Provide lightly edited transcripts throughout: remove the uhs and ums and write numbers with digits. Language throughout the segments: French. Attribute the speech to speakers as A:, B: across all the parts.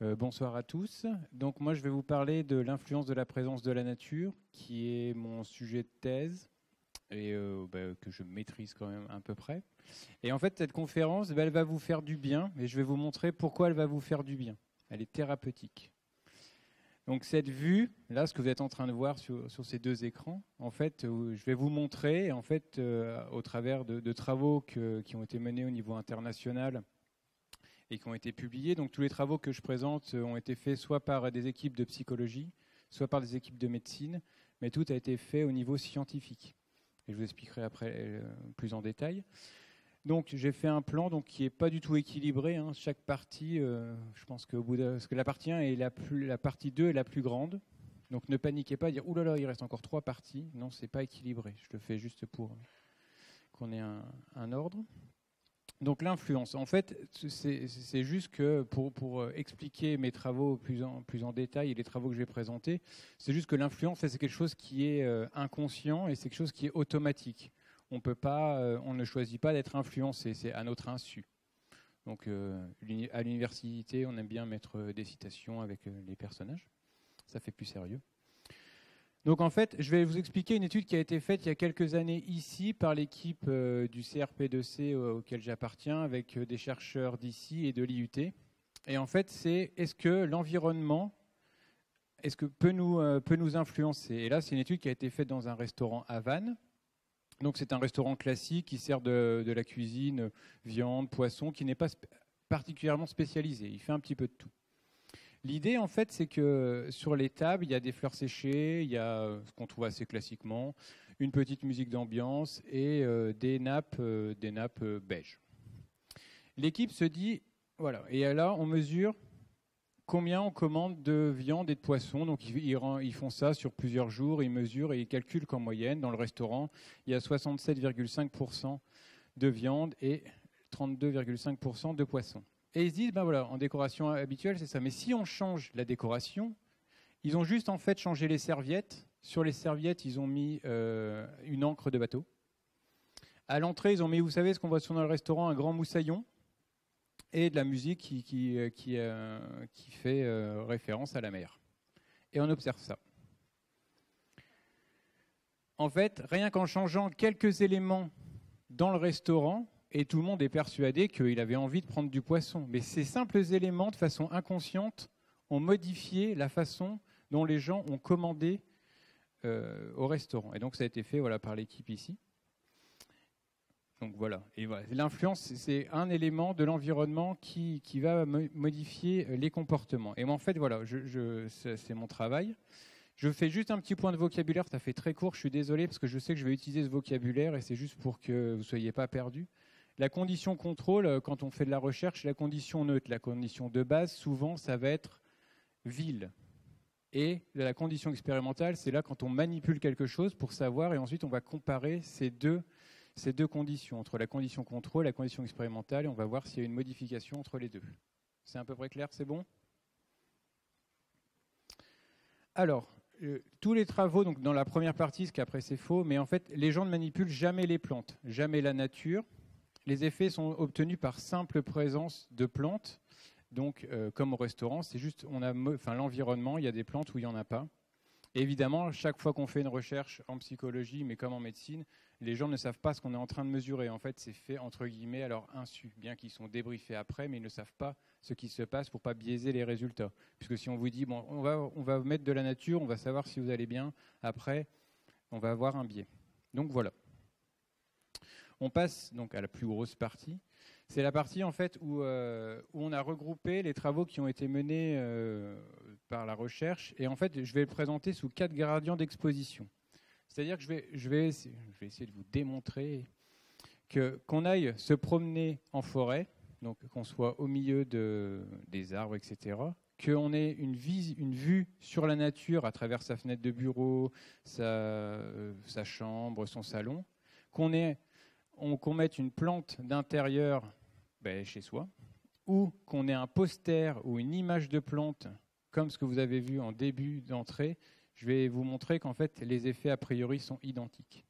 A: Bonsoir à tous. Donc moi je vais vous parler de l'influence de la présence de la nature, qui est mon sujet de thèse et que je maîtrise quand même à peu près. Et en fait cette conférence, elle va vous faire du bien et je vais vous montrer pourquoi elle va vous faire du bien. Elle est thérapeutique. Donc cette vue, là ce que vous êtes en train de voir sur ces deux écrans, en fait je vais vous montrer en fait au travers de travaux qui ont été menés au niveau international et qui ont été publiés. Donc tous les travaux que je présente ont été faits soit par des équipes de psychologie, soit par des équipes de médecine, mais tout a été fait au niveau scientifique. Et je vous expliquerai après plus en détail. Donc j'ai fait un plan qui n'est pas du tout équilibré. Hein. Chaque partie, je pense qu'au bout de... Parce que la partie 1 et la partie 2 est la plus grande. Donc ne paniquez pas, dire « Ouh là là, il reste encore 3 parties ». Non, ce n'est pas équilibré. Je le fais juste pour qu'on ait un ordre. Donc l'influence, en fait, c'est juste que pour expliquer mes travaux plus en détail et les travaux que je vais présenter, c'est juste que l'influence, c'est quelque chose qui est inconscient et c'est quelque chose qui est automatique. On peut pas, on ne choisit pas d'être influencé, c'est à notre insu. Donc à l'université, on aime bien mettre des citations avec les personnages, ça fait plus sérieux. Donc en fait, je vais vous expliquer une étude qui a été faite il y a quelques années ici par l'équipe du CRP2C auquel j'appartiens avec des chercheurs d'ici et de l'IUT. Et en fait, c'est est-ce que l'environnement peut nous influencer. Et là, c'est une étude qui a été faite dans un restaurant à Vannes. Donc c'est un restaurant classique qui sert de la cuisine, viande, poisson, qui n'est pas particulièrement spécialisé. Il fait un petit peu de tout. L'idée, en fait, c'est que sur les tables, il y a des fleurs séchées, il y a ce qu'on trouve assez classiquement, une petite musique d'ambiance et des nappes beige. L'équipe se dit, voilà, et là, on mesure combien on commande de viande et de poisson. Donc, ils font ça sur plusieurs jours, ils mesurent et ils calculent qu'en moyenne, dans le restaurant, il y a 67,5% de viande et 32,5% de poisson. Et ils se disent, ben voilà, en décoration habituelle, c'est ça. Mais si on change la décoration, ils ont juste en fait changé les serviettes. Sur les serviettes, ils ont mis une encre de bateau. À l'entrée, ils ont mis, vous savez, ce qu'on voit souvent dans le restaurant, un grand moussaillon et de la musique qui fait référence à la mer. Et on observe ça. En fait, rien qu'en changeant quelques éléments dans le restaurant, et tout le monde est persuadé qu'il avait envie de prendre du poisson. Mais ces simples éléments, de façon inconsciente, ont modifié la façon dont les gens ont commandé au restaurant. Et donc ça a été fait par l'équipe ici. Donc voilà. Et voilà. L'influence, c'est un élément de l'environnement qui va modifier les comportements. Et moi, en fait, voilà, c'est mon travail. Je fais juste un petit point de vocabulaire, ça fait très court, je suis désolé parce que je sais que je vais utiliser ce vocabulaire et c'est juste pour que vous ne soyez pas perdus. La condition contrôle, quand on fait de la recherche, la condition neutre, la condition de base, souvent, ça va être ville. Et la condition expérimentale, c'est là quand on manipule quelque chose pour savoir, et ensuite on va comparer ces deux conditions, entre la condition contrôle et la condition expérimentale, et on va voir s'il y a une modification entre les deux. C'est à peu près clair, c'est bon ? Alors, tous les travaux, donc dans la première partie, ce qu'après c'est faux, mais en fait, les gens ne manipulent jamais les plantes, jamais la nature. Les effets sont obtenus par simple présence de plantes. Donc, comme au restaurant, c'est juste, l'environnement, il y a des plantes où il n'y en a pas. Et évidemment, chaque fois qu'on fait une recherche en psychologie, mais comme en médecine, les gens ne savent pas ce qu'on est en train de mesurer. En fait, c'est fait entre guillemets à leur insu, bien qu'ils sont débriefés après, mais ils ne savent pas ce qui se passe pour ne pas biaiser les résultats. Puisque si on vous dit, bon, on va mettre de la nature, on va savoir si vous allez bien, après, on va avoir un biais. Donc voilà. On passe donc à la plus grosse partie. C'est la partie en fait où on a regroupé les travaux qui ont été menés par la recherche. Et en fait, je vais le présenter sous 4 gradients d'exposition. C'est-à-dire que je vais essayer de vous démontrer qu'on aille se promener en forêt, donc qu'on soit au milieu des arbres, etc., qu'on ait une vue sur la nature à travers sa fenêtre de bureau, sa chambre, son salon, qu'on mette une plante d'intérieur chez soi, ou qu'on ait un poster ou une image de plante, comme ce que vous avez vu en début d'entrée, je vais vous montrer qu'en fait, les effets a priori sont identiques.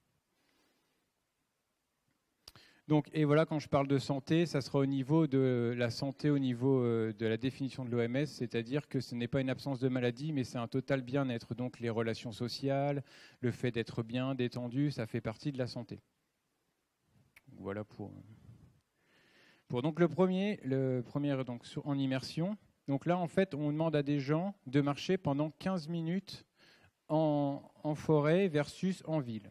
A: Donc, et voilà, quand je parle de santé, ça sera au niveau de la santé, au niveau de la définition de l'OMS, c'est-à-dire que ce n'est pas une absence de maladie, mais c'est un total bien-être. Donc les relations sociales, le fait d'être bien, détendu, ça fait partie de la santé. Voilà pour donc le premier donc en immersion. Donc là, en fait, on demande à des gens de marcher pendant 15 minutes en forêt versus en ville.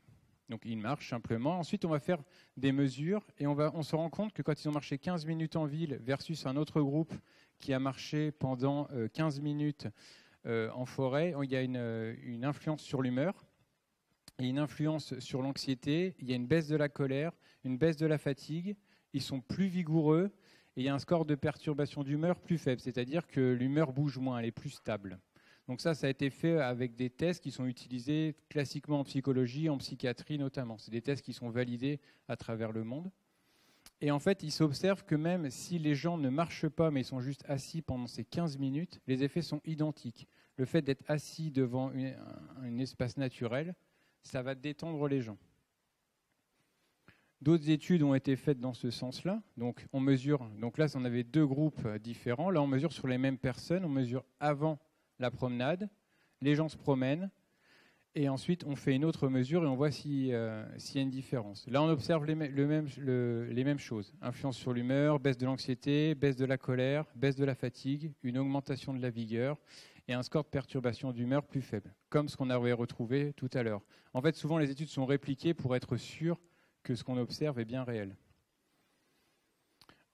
A: Donc ils marchent simplement. Ensuite, on va faire des mesures et on se rend compte que quand ils ont marché 15 minutes en ville versus un autre groupe qui a marché pendant 15 minutes en forêt, il y a une influence sur l'humeur, et une influence sur l'anxiété, il y a une baisse de la colère, une baisse de la fatigue, ils sont plus vigoureux et il y a un score de perturbation d'humeur plus faible, c'est-à-dire que l'humeur bouge moins, elle est plus stable. Donc ça a été fait avec des tests qui sont utilisés classiquement en psychologie, en psychiatrie notamment. C'est des tests qui sont validés à travers le monde. Et en fait, il s'observe que même si les gens ne marchent pas, mais ils sont juste assis pendant ces 15 minutes, les effets sont identiques. Le fait d'être assis devant un espace naturel, ça va détendre les gens. D'autres études ont été faites dans ce sens-là. Donc, on mesure. Donc là, on avait deux groupes différents. Là, on mesure sur les mêmes personnes. On mesure avant la promenade. Les gens se promènent. Et ensuite, on fait une autre mesure et on voit s'il y a une différence. Là, on observe les mêmes choses. Influence sur l'humeur, baisse de l'anxiété, baisse de la colère, baisse de la fatigue, une augmentation de la vigueur et un score de perturbation d'humeur plus faible, comme ce qu'on avait retrouvé tout à l'heure. En fait, souvent, les études sont répliquées pour être sûr que ce qu'on observe est bien réel.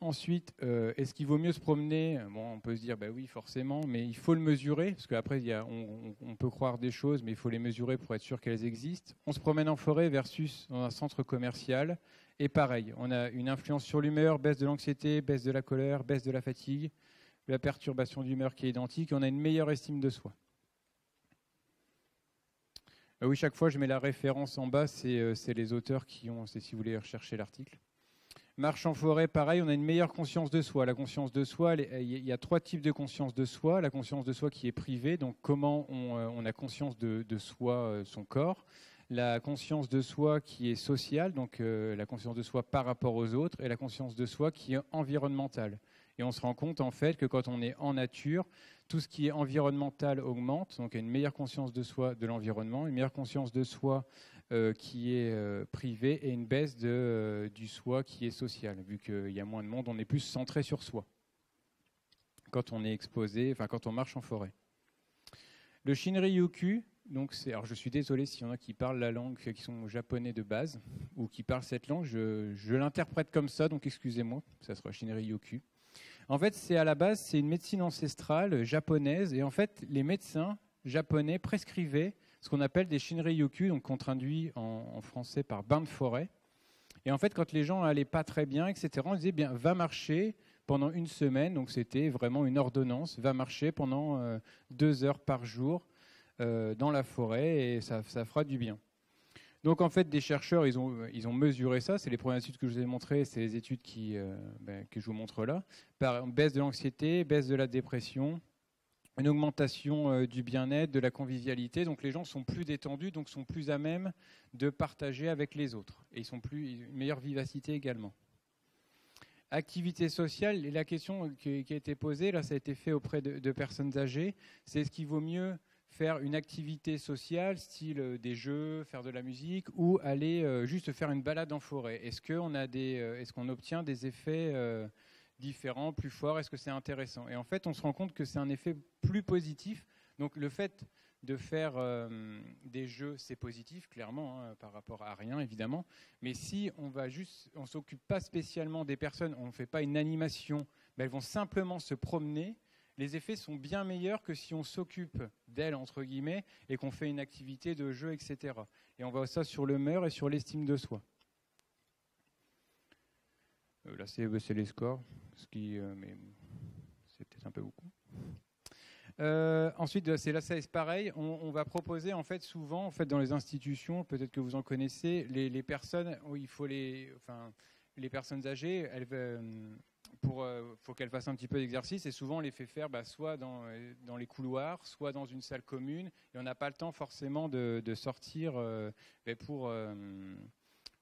A: Ensuite, est-ce qu'il vaut mieux se promener ? Bon, on peut se dire, bah oui, forcément, mais il faut le mesurer, parce qu'après, on peut croire des choses, mais il faut les mesurer pour être sûr qu'elles existent. On se promène en forêt versus dans un centre commercial, et pareil, on a une influence sur l'humeur, baisse de l'anxiété, baisse de la colère, baisse de la fatigue, la perturbation d'humeur qui est identique, et on a une meilleure estime de soi. Oui, chaque fois, je mets la référence en bas, c'est les auteurs qui ont, c'est si vous voulez rechercher l'article. Marche en forêt, pareil, on a une meilleure conscience de soi. La conscience de soi, il y a trois types de conscience de soi. La conscience de soi qui est privée, donc comment on a conscience de soi, son corps. La conscience de soi qui est sociale, donc la conscience de soi par rapport aux autres. Et la conscience de soi qui est environnementale. Et on se rend compte en fait que quand on est en nature, tout ce qui est environnemental augmente, donc il y a une meilleure conscience de soi de l'environnement, une meilleure conscience de soi qui est privée et une baisse du soi qui est social. Vu qu'il y a moins de monde, on est plus centré sur soi quand on est exposé, enfin quand on marche en forêt. Le Shinryu-ku, donc alors je suis désolé s'il y en a qui parlent la langue, qui sont japonais de base, ou qui parlent cette langue, je l'interprète comme ça, donc excusez-moi, ça sera Shinryu-ku. En fait, c'est à la base, c'est une médecine ancestrale japonaise. Et en fait, les médecins japonais prescrivaient ce qu'on appelle des Shinryu-ku, donc qu'on traduit en français par bain de forêt. Et en fait, quand les gens n'allaient pas très bien, etc., on disait, bien, va marcher pendant une semaine. Donc c'était vraiment une ordonnance. Va marcher pendant 2 heures par jour dans la forêt et ça fera du bien. Donc en fait, des chercheurs, ils ont mesuré ça. C'est les premières études que je vous ai montrées, c'est les études que je vous montre là. Par baisse de l'anxiété, baisse de la dépression, une augmentation du bien-être, de la convivialité. Donc les gens sont plus détendus, donc sont plus à même de partager avec les autres. Et ils ont une meilleure vivacité également. Activité sociale, et la question qui a été posée, là ça a été fait auprès de personnes âgées, c'est est-ce qu'il vaut mieux faire une activité sociale, style des jeux, faire de la musique, ou aller juste faire une balade en forêt. Est-ce qu'on obtient des effets différents, plus forts? Est-ce que c'est intéressant? Et en fait, on se rend compte que c'est un effet plus positif. Donc le fait de faire des jeux, c'est positif, clairement, hein, par rapport à rien, évidemment. Mais si on ne s'occupe pas spécialement des personnes, on ne fait pas une animation, ben elles vont simplement se promener. Les effets sont bien meilleurs que si on s'occupe d'elles, entre guillemets, et qu'on fait une activité de jeu, etc. Et on voit ça sur l'humeur et sur l'estime de soi. Là, c'est les scores, mais c'est peut-être un peu beaucoup. Ensuite, c'est pareil. On va proposer, en fait, souvent, en fait, dans les institutions, peut-être que vous en connaissez, les personnes où il faut les personnes âgées, faut qu'elles fassent un petit peu d'exercice et souvent on les fait faire soit dans les couloirs, soit dans une salle commune et on n'a pas le temps forcément de sortir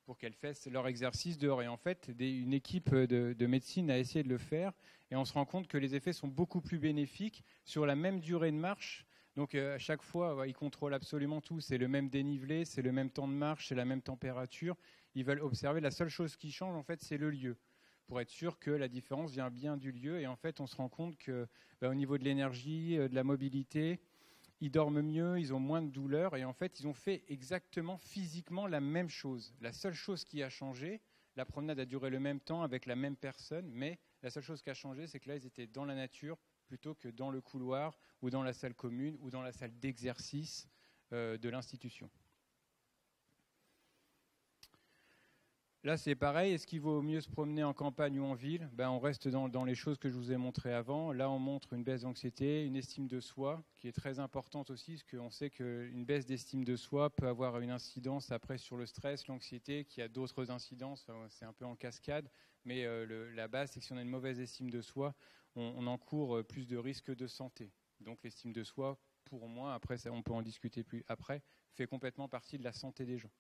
A: pour qu'elles fassent leur exercice dehors. Et en fait, une équipe de médecine a essayé de le faire et on se rend compte que les effets sont beaucoup plus bénéfiques sur la même durée de marche. Donc à chaque fois, ils contrôlent absolument tout. C'est le même dénivelé, c'est le même temps de marche, c'est la même température. Ils veulent observer. La seule chose qui change, en fait, c'est le lieu, pour être sûr que la différence vient bien du lieu. Et en fait, on se rend compte que au niveau de l'énergie, de la mobilité, ils dorment mieux, ils ont moins de douleur. Et en fait, ils ont fait exactement physiquement la même chose. La seule chose qui a changé, la promenade a duré le même temps avec la même personne, mais la seule chose qui a changé, c'est que là, ils étaient dans la nature plutôt que dans le couloir ou dans la salle commune ou dans la salle d'exercice de l'institution. Là, c'est pareil. Est-ce qu'il vaut mieux se promener en campagne ou en ville ? On reste dans les choses que je vous ai montrées avant. Là, on montre une baisse d'anxiété, une estime de soi, qui est très importante aussi, parce qu'on sait qu'une baisse d'estime de soi peut avoir une incidence après sur le stress, l'anxiété, qui a d'autres incidences. C'est un peu en cascade. Mais la base, c'est que si on a une mauvaise estime de soi, on encourt plus de risques de santé. Donc l'estime de soi, pour moi, après, on peut en discuter plus après, fait complètement partie de la santé des gens.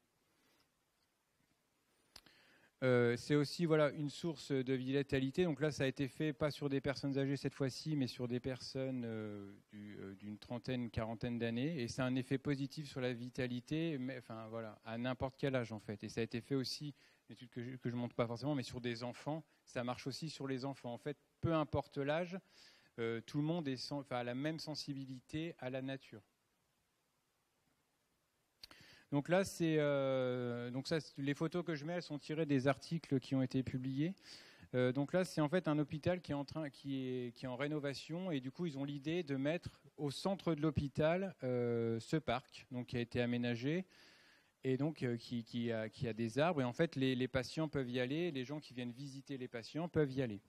A: C'est aussi une source de vitalité. Donc là, ça a été fait pas sur des personnes âgées cette fois-ci, mais sur des personnes d'une trentaine, quarantaine d'années. Et c'est un effet positif sur la vitalité, mais, à n'importe quel âge en fait. Et ça a été fait aussi, une étude que je ne montre pas forcément, mais sur des enfants. Ça marche aussi sur les enfants. En fait, peu importe l'âge, tout le monde a la même sensibilité à la nature. Donc là, les photos que je mets, elles sont tirées des articles qui ont été publiés. Donc là, c'est en fait un hôpital qui est en rénovation et du coup, ils ont l'idée de mettre au centre de l'hôpital ce parc, donc qui a été aménagé et donc qui a des arbres. Et en fait, les patients peuvent y aller, les gens qui viennent visiter les patients peuvent y aller.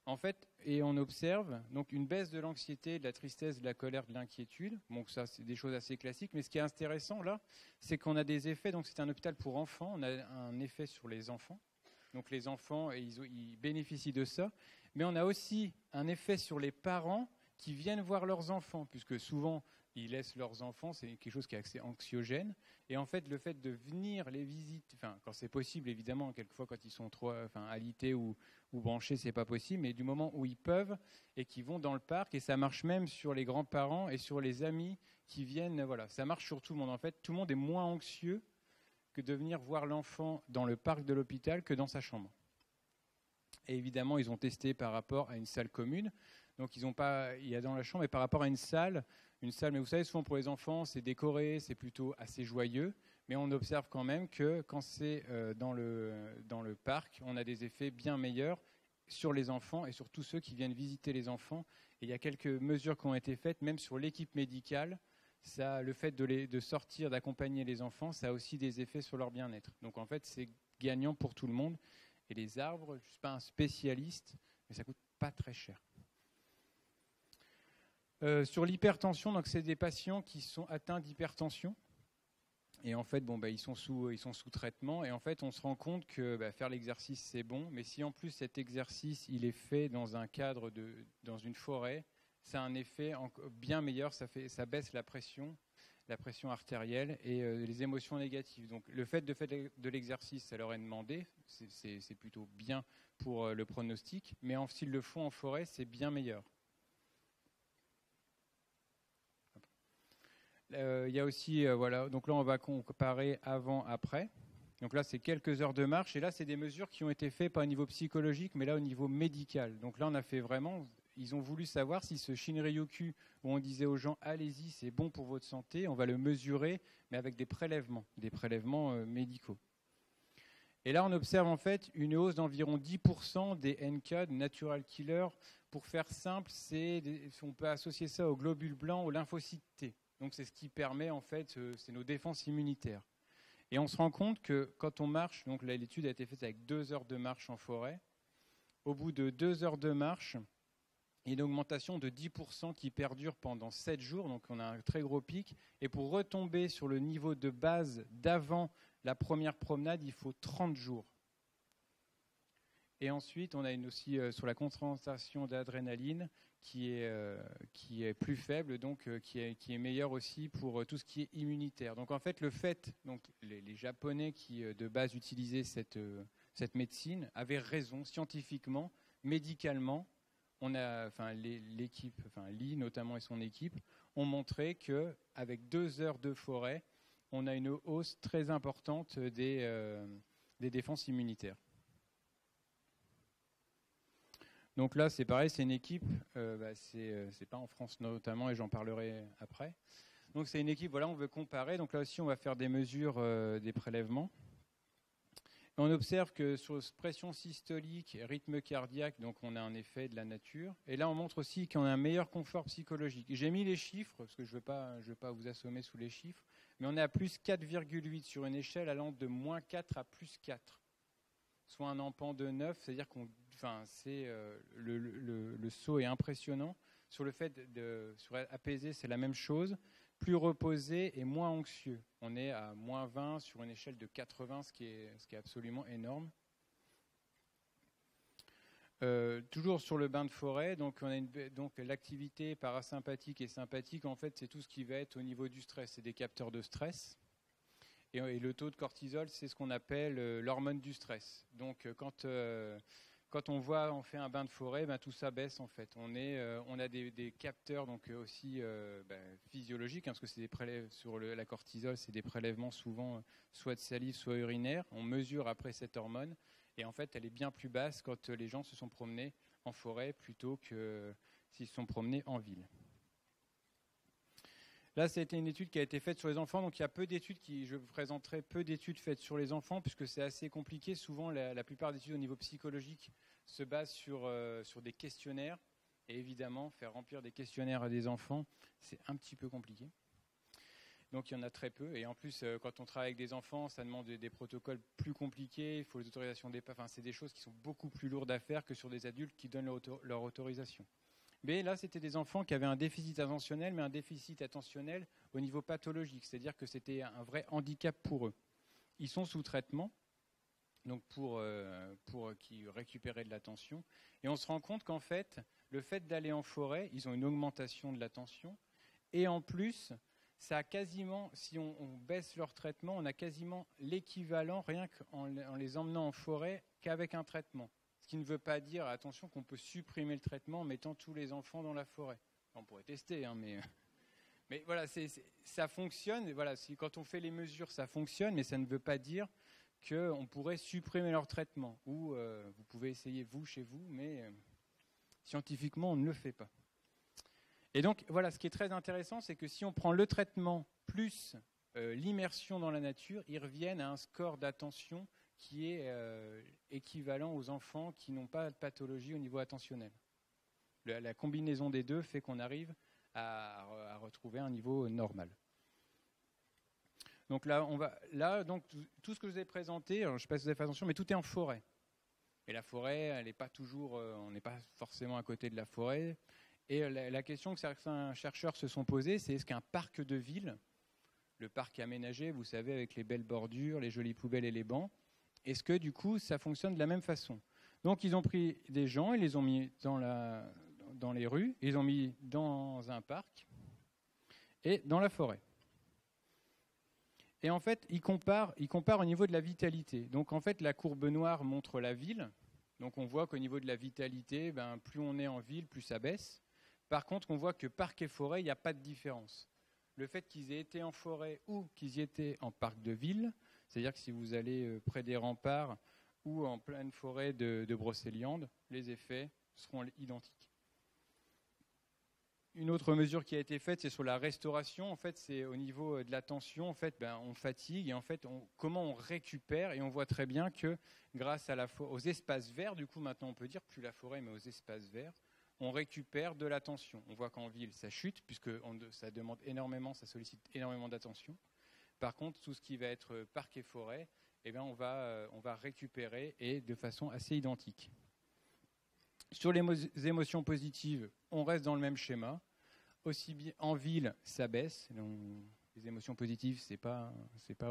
A: En fait, et on observe donc une baisse de l'anxiété, de la tristesse, de la colère, de l'inquiétude. Donc ça, c'est des choses assez classiques. Mais ce qui est intéressant là, c'est qu'on a des effets. Donc c'est un hôpital pour enfants. On a un effet sur les enfants. Donc les enfants, ils bénéficient de ça. Mais on a aussi un effet sur les parents qui viennent voir leurs enfants, puisque souvent ils laissent leurs enfants, c'est quelque chose qui est assez anxiogène. Et en fait, le fait de venir les visiter, quand c'est possible, évidemment, quelquefois quand ils sont trop alités ou branchés, c'est pas possible, mais du moment où ils peuvent et qu'ils vont dans le parc, et ça marche même sur les grands-parents et sur les amis qui viennent, ça marche sur tout le monde. En fait, tout le monde est moins anxieux que de venir voir l'enfant dans le parc de l'hôpital que dans sa chambre. Et évidemment, ils ont testé par rapport à une salle commune. Donc, il y a dans la chambre, et par rapport à une salle, mais vous savez, souvent pour les enfants, c'est décoré, c'est plutôt assez joyeux. Mais on observe quand même que quand c'est dans le parc, on a des effets bien meilleurs sur les enfants et sur tous ceux qui viennent visiter les enfants. Et il y a quelques mesures qui ont été faites, même sur l'équipe médicale. Le fait de sortir, d'accompagner les enfants, ça a aussi des effets sur leur bien-être. Donc en fait, c'est gagnant pour tout le monde. Et les arbres, je ne suis pas un spécialiste, mais ça ne coûte pas très cher. Sur l'hypertension, donc c'est des patients qui sont atteints d'hypertension. Et en fait, ils sont sous traitement. Et en fait, on se rend compte que faire l'exercice, c'est bon. Mais si en plus cet exercice, il est fait dans un cadre dans une forêt, ça a un effet bien meilleur. Ça baisse la pression artérielle et les émotions négatives. Donc le fait de l'exercice, ça leur est demandé. C'est plutôt bien pour le pronostic. Mais s'ils le font en forêt, c'est bien meilleur. Il y a aussi, donc là on va comparer avant-après. Donc là c'est quelques heures de marche et là c'est des mesures qui ont été faites pas au niveau psychologique mais là au niveau médical. Donc là on a fait vraiment, ils ont voulu savoir si ce Shinryoku où on disait aux gens allez-y c'est bon pour votre santé, on va le mesurer mais avec des prélèvements médicaux. Et là on observe en fait une hausse d'environ 10% des NK, natural killer. Pour faire simple, on peut associer ça aux globules blancs, aux lymphocytes T. Donc c'est ce qui permet en fait, c'est nos défenses immunitaires. Et on se rend compte que quand on marche, donc là l'étude a été faite avec 2 heures de marche en forêt, au bout de 2 heures de marche, il y a une augmentation de 10% qui perdure pendant 7 jours, donc on a un très gros pic. Et pour retomber sur le niveau de base d'avant la première promenade, il faut 30 jours. Et ensuite, on a aussi sur la concentration d'adrénaline qui est plus faible, donc qui est meilleure aussi pour tout ce qui est immunitaire. Donc en fait, donc les Japonais qui de base utilisaient cette médecine avaient raison scientifiquement, médicalement. L'équipe, Lee notamment et son équipe, ont montré qu'avec 2 heures de forêt, on a une hausse très importante des défenses immunitaires. Donc là, c'est pareil, c'est une équipe, c'est pas en France notamment, et j'en parlerai après. Donc c'est une équipe, voilà, on veut comparer. Donc là aussi, on va faire des mesures des prélèvements. Et on observe que sur pression systolique, rythme cardiaque, donc on a un effet de la nature. Et là, on montre aussi qu'on a un meilleur confort psychologique. J'ai mis les chiffres, parce que je veux pas vous assommer sous les chiffres, mais on est à plus 4,8 sur une échelle allant de moins 4 à plus 4. Soit un empan de 9, c'est-à-dire le saut est impressionnant. Sur le fait sur apaisé, c'est la même chose. Plus reposé et moins anxieux. On est à moins 20 sur une échelle de 80, ce qui est absolument énorme. Toujours sur le bain de forêt, donc on a donc l'activité parasympathique et sympathique, en fait, c'est tout ce qui va être au niveau du stress. C'est des capteurs de stress. Et le taux de cortisol, c'est ce qu'on appelle l'hormone du stress. Donc quand on fait un bain de forêt, tout ça baisse en fait. On a des capteurs donc aussi physiologiques, parce que c'est des prélèvements sur la cortisol, c'est des prélèvements souvent soit de salive, soit urinaire. On mesure après cette hormone et en fait elle est bien plus basse quand les gens se sont promenés en forêt plutôt que s'ils se sont promenés en ville. Là, c'était une étude qui a été faite sur les enfants. Donc, il y a peu d'études je vous présenterai peu d'études faites sur les enfants, puisque c'est assez compliqué. Souvent, la plupart des études au niveau psychologique se basent sur des questionnaires. Et évidemment, faire remplir des questionnaires à des enfants, c'est un petit peu compliqué. Donc, il y en a très peu. Et en plus, quand on travaille avec des enfants, ça demande des protocoles plus compliqués. Il faut les autorisations des parents. Enfin, c'est des choses qui sont beaucoup plus lourdes à faire que sur des adultes qui donnent leur autorisation. Mais là, c'était des enfants qui avaient un déficit attentionnel, mais un déficit attentionnel au niveau pathologique, c'est-à-dire que c'était un vrai handicap pour eux. Ils sont sous traitement, donc pour qu'ils récupéraient de l'attention, et on se rend compte qu'en fait, le fait d'aller en forêt, ils ont une augmentation de l'attention, et en plus, ça a quasiment, si on baisse leur traitement, on a quasiment l'équivalent, rien qu'en les emmenant en forêt, qu'avec un traitement. Ce qui ne veut pas dire, attention, qu'on peut supprimer le traitement en mettant tous les enfants dans la forêt. On pourrait tester, mais voilà, ça fonctionne. Et voilà, quand on fait les mesures, ça fonctionne, mais ça ne veut pas dire qu'on pourrait supprimer leur traitement. Ou vous pouvez essayer, vous, chez vous, mais scientifiquement, on ne le fait pas. Et donc, voilà, ce qui est très intéressant, c'est que si on prend le traitement plus l'immersion dans la nature, ils reviennent à un score d'attention qui est équivalent aux enfants qui n'ont pas de pathologie au niveau attentionnel. La combinaison des deux fait qu'on arrive à retrouver un niveau normal. Donc là, donc, tout ce que je vous ai présenté, alors je ne sais pas si vous avez fait attention, mais tout est en forêt. Et la forêt, elle n'est pas toujours, on n'est pas forcément à côté de la forêt. Et la question que certains chercheurs se sont posées, c'est est-ce qu'un parc de ville, le parc aménagé, vous savez, avec les belles bordures, les jolies poubelles et les bancs, est-ce que du coup ça fonctionne de la même façon? Donc ils ont pris des gens, ils les ont mis dans les rues, ils les ont mis dans un parc et dans la forêt. Et en fait, ils comparent au niveau de la vitalité. Donc en fait, la courbe noire montre la ville. Donc on voit qu'au niveau de la vitalité, plus on est en ville, plus ça baisse. Par contre, on voit que parc et forêt, il n'y a pas de différence. Le fait qu'ils aient été en forêt ou qu'ils y étaient en parc de ville, c'est-à-dire que si vous allez près des remparts ou en pleine forêt de Brocéliande, les effets seront identiques. Une autre mesure qui a été faite, c'est sur la restauration. En fait, c'est au niveau de l'attention. En fait, on fatigue et en fait, comment on récupère. Et on voit très bien que grâce aux espaces verts, du coup, maintenant on peut dire plus la forêt, mais aux espaces verts, on récupère de l'attention. On voit qu'en ville, ça chute puisque ça demande énormément, ça sollicite énormément d'attention. Par contre, tout ce qui va être parc et forêt, on va récupérer et de façon assez identique. Sur les émotions positives, on reste dans le même schéma. Aussi bien en ville, ça baisse. les émotions positives, c'est pas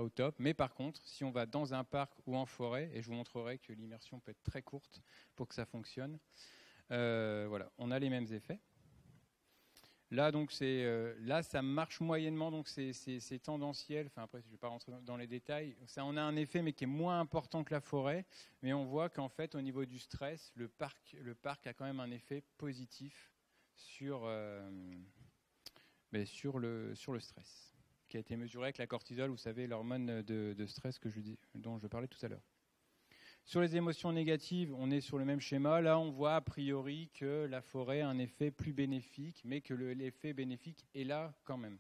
A: au top. Mais par contre, si on va dans un parc ou en forêt, et je vous montrerai que l'immersion peut être très courte pour que ça fonctionne, voilà, on a les mêmes effets. Là, donc, là, ça marche moyennement, donc c'est tendanciel. Enfin, après, je ne vais pas rentrer dans les détails. Ça, on a un effet, mais qui est moins important que la forêt. Mais on voit qu'en fait, au niveau du stress, le parc a quand même un effet positif sur le stress, qui a été mesuré avec la cortisol, vous savez, l'hormone de stress dont je parlais tout à l'heure. Sur les émotions négatives, on est sur le même schéma. Là, on voit a priori que la forêt a un effet plus bénéfique, mais que l'effet bénéfique est là quand même.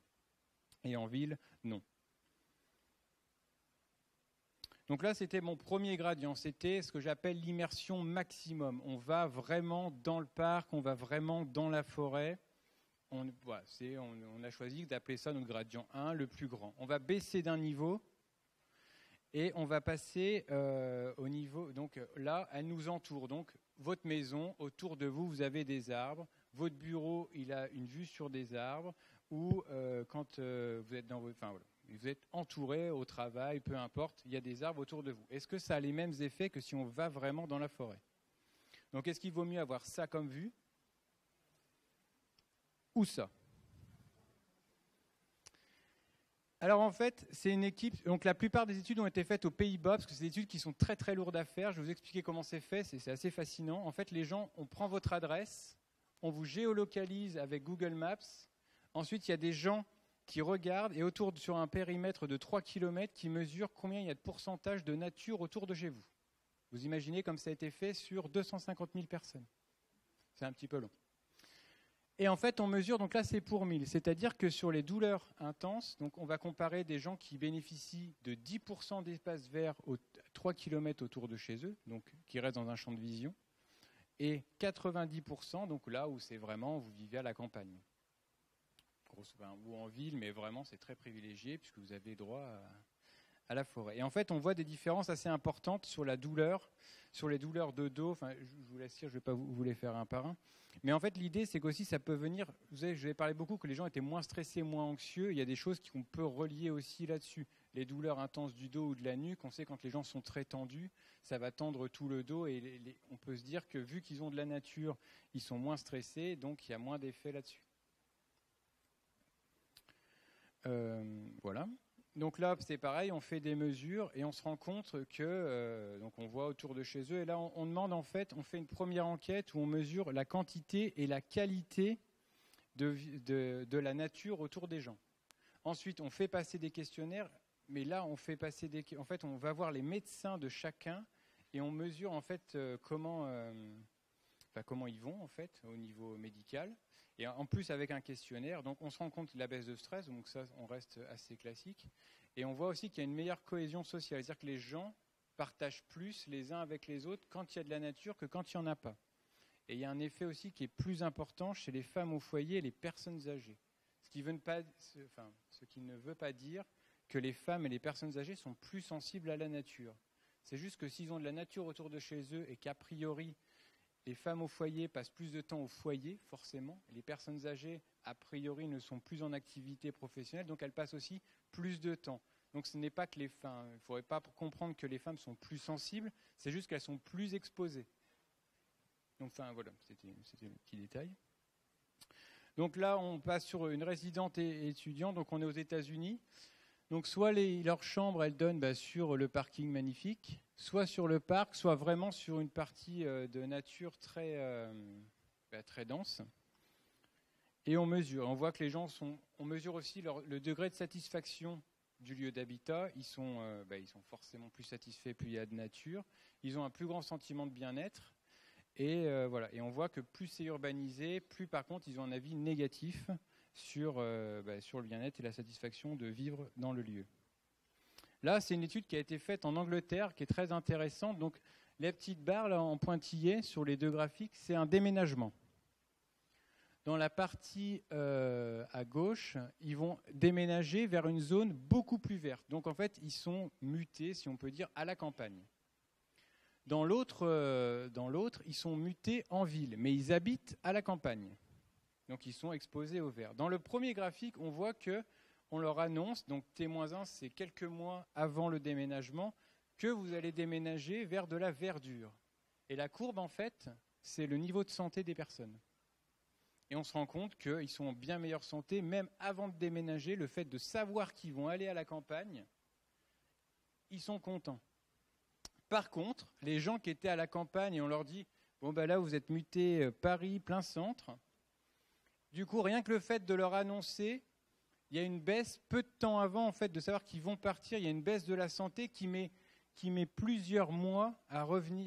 A: Et en ville, non. Donc là, c'était mon premier gradient. C'était ce que j'appelle l'immersion maximum. On va vraiment dans le parc, on va vraiment dans la forêt. On a choisi d'appeler ça notre gradient 1, le plus grand. On va baisser d'un niveau. Et on va passer au niveau, donc là, elle nous entoure. Donc, votre maison, autour de vous, vous avez des arbres. Votre bureau, il a une vue sur des arbres. Ou quand vous êtes vous êtes entouré au travail, peu importe, il y a des arbres autour de vous. Est-ce que ça a les mêmes effets que si on va vraiment dans la forêt? Donc, est-ce qu'il vaut mieux avoir ça comme vue ou ça? Alors en fait, c'est une équipe, donc la plupart des études ont été faites aux Pays-Bas, parce que c'est des études qui sont très très lourdes à faire. Je vais vous expliquer comment c'est fait, c'est assez fascinant. En fait, les gens, on prend votre adresse, on vous géolocalise avec Google Maps. Ensuite, il y a des gens qui regardent, et sur un périmètre de 3 km, qui mesurent combien il y a de pourcentage de nature autour de chez vous. Vous imaginez comme ça a été fait sur 250 000 personnes. C'est un petit peu long. Et en fait, on mesure, donc là c'est pour 1000, c'est-à-dire que sur les douleurs intenses, donc on va comparer des gens qui bénéficient de 10% d'espace vert 3 km autour de chez eux, donc qui restent dans un champ de vision, et 90%, donc là où c'est vraiment, vous vivez à la campagne. Ou en ville, mais vraiment c'est très privilégié puisque vous avez droit à la forêt. Et en fait, on voit des différences assez importantes sur la douleur, sur les douleurs de dos. Enfin, je vous laisse dire, je ne vais pas vous les faire un par un. Mais en fait, l'idée, c'est qu'aussi, ça peut venir... Vous savez, je vais parler beaucoup que les gens étaient moins stressés, moins anxieux. Il y a des choses qu'on peut relier aussi là-dessus. Les douleurs intenses du dos ou de la nuque, on sait quand les gens sont très tendus, ça va tendre tout le dos. Et on peut se dire que vu qu'ils ont de la nature, ils sont moins stressés, donc il y a moins d'effet là-dessus. Voilà. Donc là, c'est pareil, on fait des mesures et on se rend compte que, donc on voit autour de chez eux, et là on demande en fait, on fait une première enquête où on mesure la quantité et la qualité de la nature autour des gens. Ensuite, on fait passer des questionnaires, mais là on va voir les médecins de chacun et on mesure en fait comment ils vont en fait au niveau médical. Et en plus avec un questionnaire, donc on se rend compte de la baisse de stress, donc ça on reste assez classique. Et on voit aussi qu'il y a une meilleure cohésion sociale, c'est-à-dire que les gens partagent plus les uns avec les autres quand il y a de la nature que quand il n'y en a pas. Et il y a un effet aussi qui est plus important chez les femmes au foyer et les personnes âgées. Ce qui ne veut pas dire que les femmes et les personnes âgées sont plus sensibles à la nature. C'est juste que s'ils ont de la nature autour de chez eux et qu'a priori les femmes au foyer passent plus de temps au foyer, forcément. Les personnes âgées, a priori, ne sont plus en activité professionnelle, donc elles passent aussi plus de temps. Donc ce n'est pas que les femmes, il ne faudrait pas comprendre que les femmes sont plus sensibles, c'est juste qu'elles sont plus exposées. Donc voilà, c'était le petit détail. Donc là, on passe sur une résidente et étudiante, donc on est aux États-Unis. Donc soit leurs chambres, elles donnent sur le parking magnifique, soit sur le parc, soit vraiment sur une partie de nature très dense. Et on mesure. On voit que les gens on mesure aussi le degré de satisfaction du lieu d'habitat. Ils sont forcément plus satisfaits plus il y a de nature. Ils ont un plus grand sentiment de bien-être. Et voilà. Et on voit que plus c'est urbanisé, plus par contre ils ont un avis négatif sur le bien-être et la satisfaction de vivre dans le lieu. Là, c'est une étude qui a été faite en Angleterre, qui est très intéressante. Donc, les petites barres là, en pointillé sur les deux graphiques, c'est un déménagement. Dans la partie à gauche, ils vont déménager vers une zone beaucoup plus verte. Donc, en fait, ils sont mutés, si on peut dire, à la campagne. Dans l'autre, ils sont mutés en ville, mais ils habitent à la campagne. Donc, ils sont exposés au vert. Dans le premier graphique, on voit que on leur annonce, donc T-1, c'est quelques mois avant le déménagement, que vous allez déménager vers de la verdure. Et la courbe, en fait, c'est le niveau de santé des personnes. Et on se rend compte qu'ils sont en bien meilleure santé, même avant de déménager. Le fait de savoir qu'ils vont aller à la campagne, ils sont contents. Par contre, les gens qui étaient à la campagne et on leur dit « Bon, ben là, vous êtes mutés Paris, plein centre », du coup, rien que le fait de leur annoncer, il y a une baisse, peu de temps avant, en fait, de savoir qu'ils vont partir, il y a une baisse de la santé qui met plusieurs mois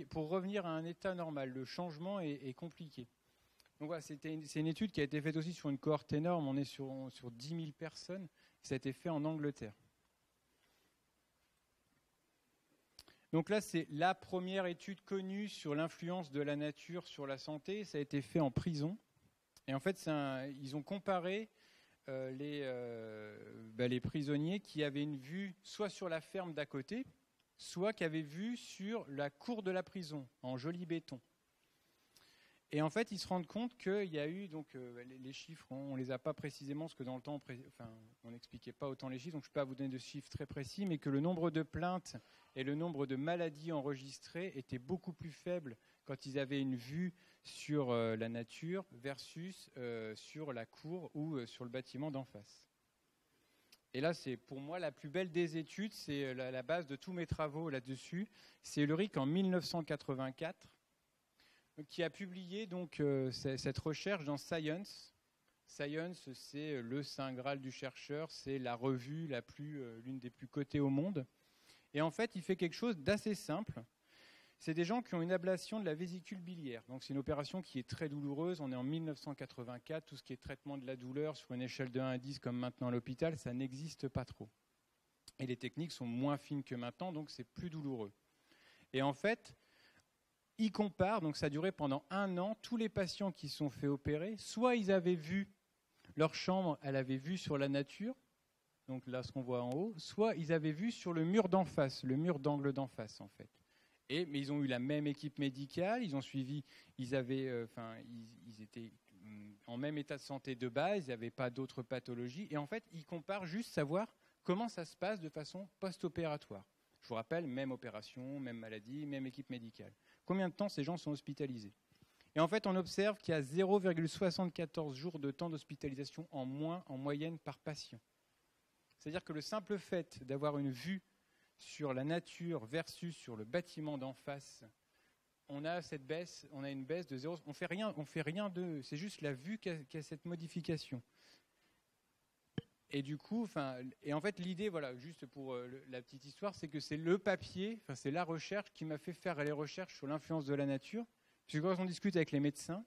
A: pour revenir à un état normal. Le changement est compliqué. Donc voilà, c'est une étude qui a été faite aussi sur une cohorte énorme. On est sur 10 000 personnes. Ça a été fait en Angleterre. Donc là, c'est la première étude connue sur l'influence de la nature sur la santé. Ça a été fait en prison. Et en fait, ils ont comparé les prisonniers qui avaient une vue soit sur la ferme d'à côté, soit qui avaient vue sur la cour de la prison, en joli béton. Et en fait, ils se rendent compte qu'il y a eu, donc les chiffres, on ne les a pas précisément, parce que dans le temps, on n'expliquait pas autant les chiffres, donc je ne peux pas vous donner de chiffres très précis, mais que le nombre de plaintes et le nombre de maladies enregistrées étaient beaucoup plus faibles quand ils avaient une vue sur la nature versus sur la cour ou sur le bâtiment d'en face. Et là, c'est pour moi la plus belle des études, c'est la base de tous mes travaux là-dessus. C'est Ulrich en 1984, qui a publié donc cette recherche dans Science. Science, c'est le saint graal du chercheur, c'est la revue l'une des plus cotées au monde. Et en fait, il fait quelque chose d'assez simple. C'est des gens qui ont une ablation de la vésicule biliaire. Donc c'est une opération qui est très douloureuse. On est en 1984, tout ce qui est traitement de la douleur sur une échelle de 1 à 10 comme maintenant à l'hôpital, ça n'existe pas trop. Et les techniques sont moins fines que maintenant, donc c'est plus douloureux. Et en fait, ils comparent, donc ça a duré pendant 1 an, tous les patients qui se sont fait opérer, soit ils avaient vu, leur chambre, elle avait vue sur la nature, donc là ce qu'on voit en haut, soit ils avaient vu sur le mur d'en face, le mur d'angle d'en face en fait. Mais ils ont eu la même équipe médicale, ils ont suivi, ils étaient en même état de santé de base, il n'y avait pas d'autres pathologies, et en fait ils comparent juste savoir comment ça se passe de façon post-opératoire. Je vous rappelle, même opération, même maladie, même équipe médicale. Combien de temps ces gens sont hospitalisés? Et en fait, on observe qu'il y a 0,74 jours de temps d'hospitalisation en moins en moyenne par patient. C'est-à-dire que le simple fait d'avoir une vue sur la nature versus sur le bâtiment d'en face, on a une baisse de 0. On fait rien de. C'est juste la vue qui a cette modification. Et du coup, en fait, l'idée, voilà, juste pour la petite histoire, c'est que c'est le papier, c'est la recherche qui m'a fait faire les recherches sur l'influence de la nature. Parce que quand on discute avec les médecins,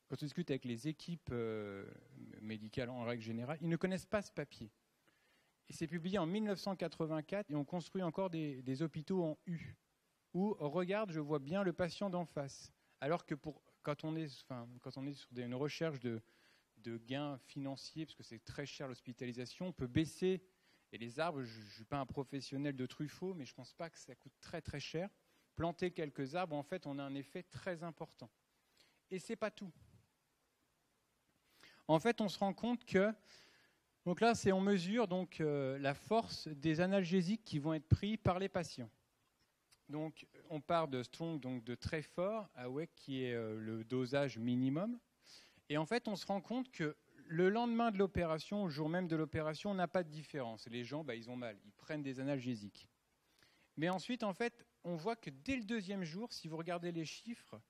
A: quand on discute avec les équipes médicales en règle générale, ils ne connaissent pas ce papier. Et c'est publié en 1984 et on construit encore des hôpitaux en U, où, regarde, je vois bien le patient d'en face. Alors que quand on est sur une recherche de gains financiers, parce que c'est très cher l'hospitalisation, on peut baisser, et les arbres, je ne suis pas un professionnel de Truffaut, mais je ne pense pas que ça coûte très très cher. Planter quelques arbres, en fait, on a un effet très important. Et ce n'est pas tout. En fait, on se rend compte que, donc là, on mesure donc, la force des analgésiques qui vont être pris par les patients. Donc, on part de strong, donc de très fort, à WEC, qui est le dosage minimum. Et en fait, on se rend compte que le lendemain de l'opération, le jour même de l'opération, on n'a pas de différence. Les gens, ils ont mal, ils prennent des analgésiques. Mais ensuite, en fait, on voit que dès le 2e jour, si vous regardez les chiffres,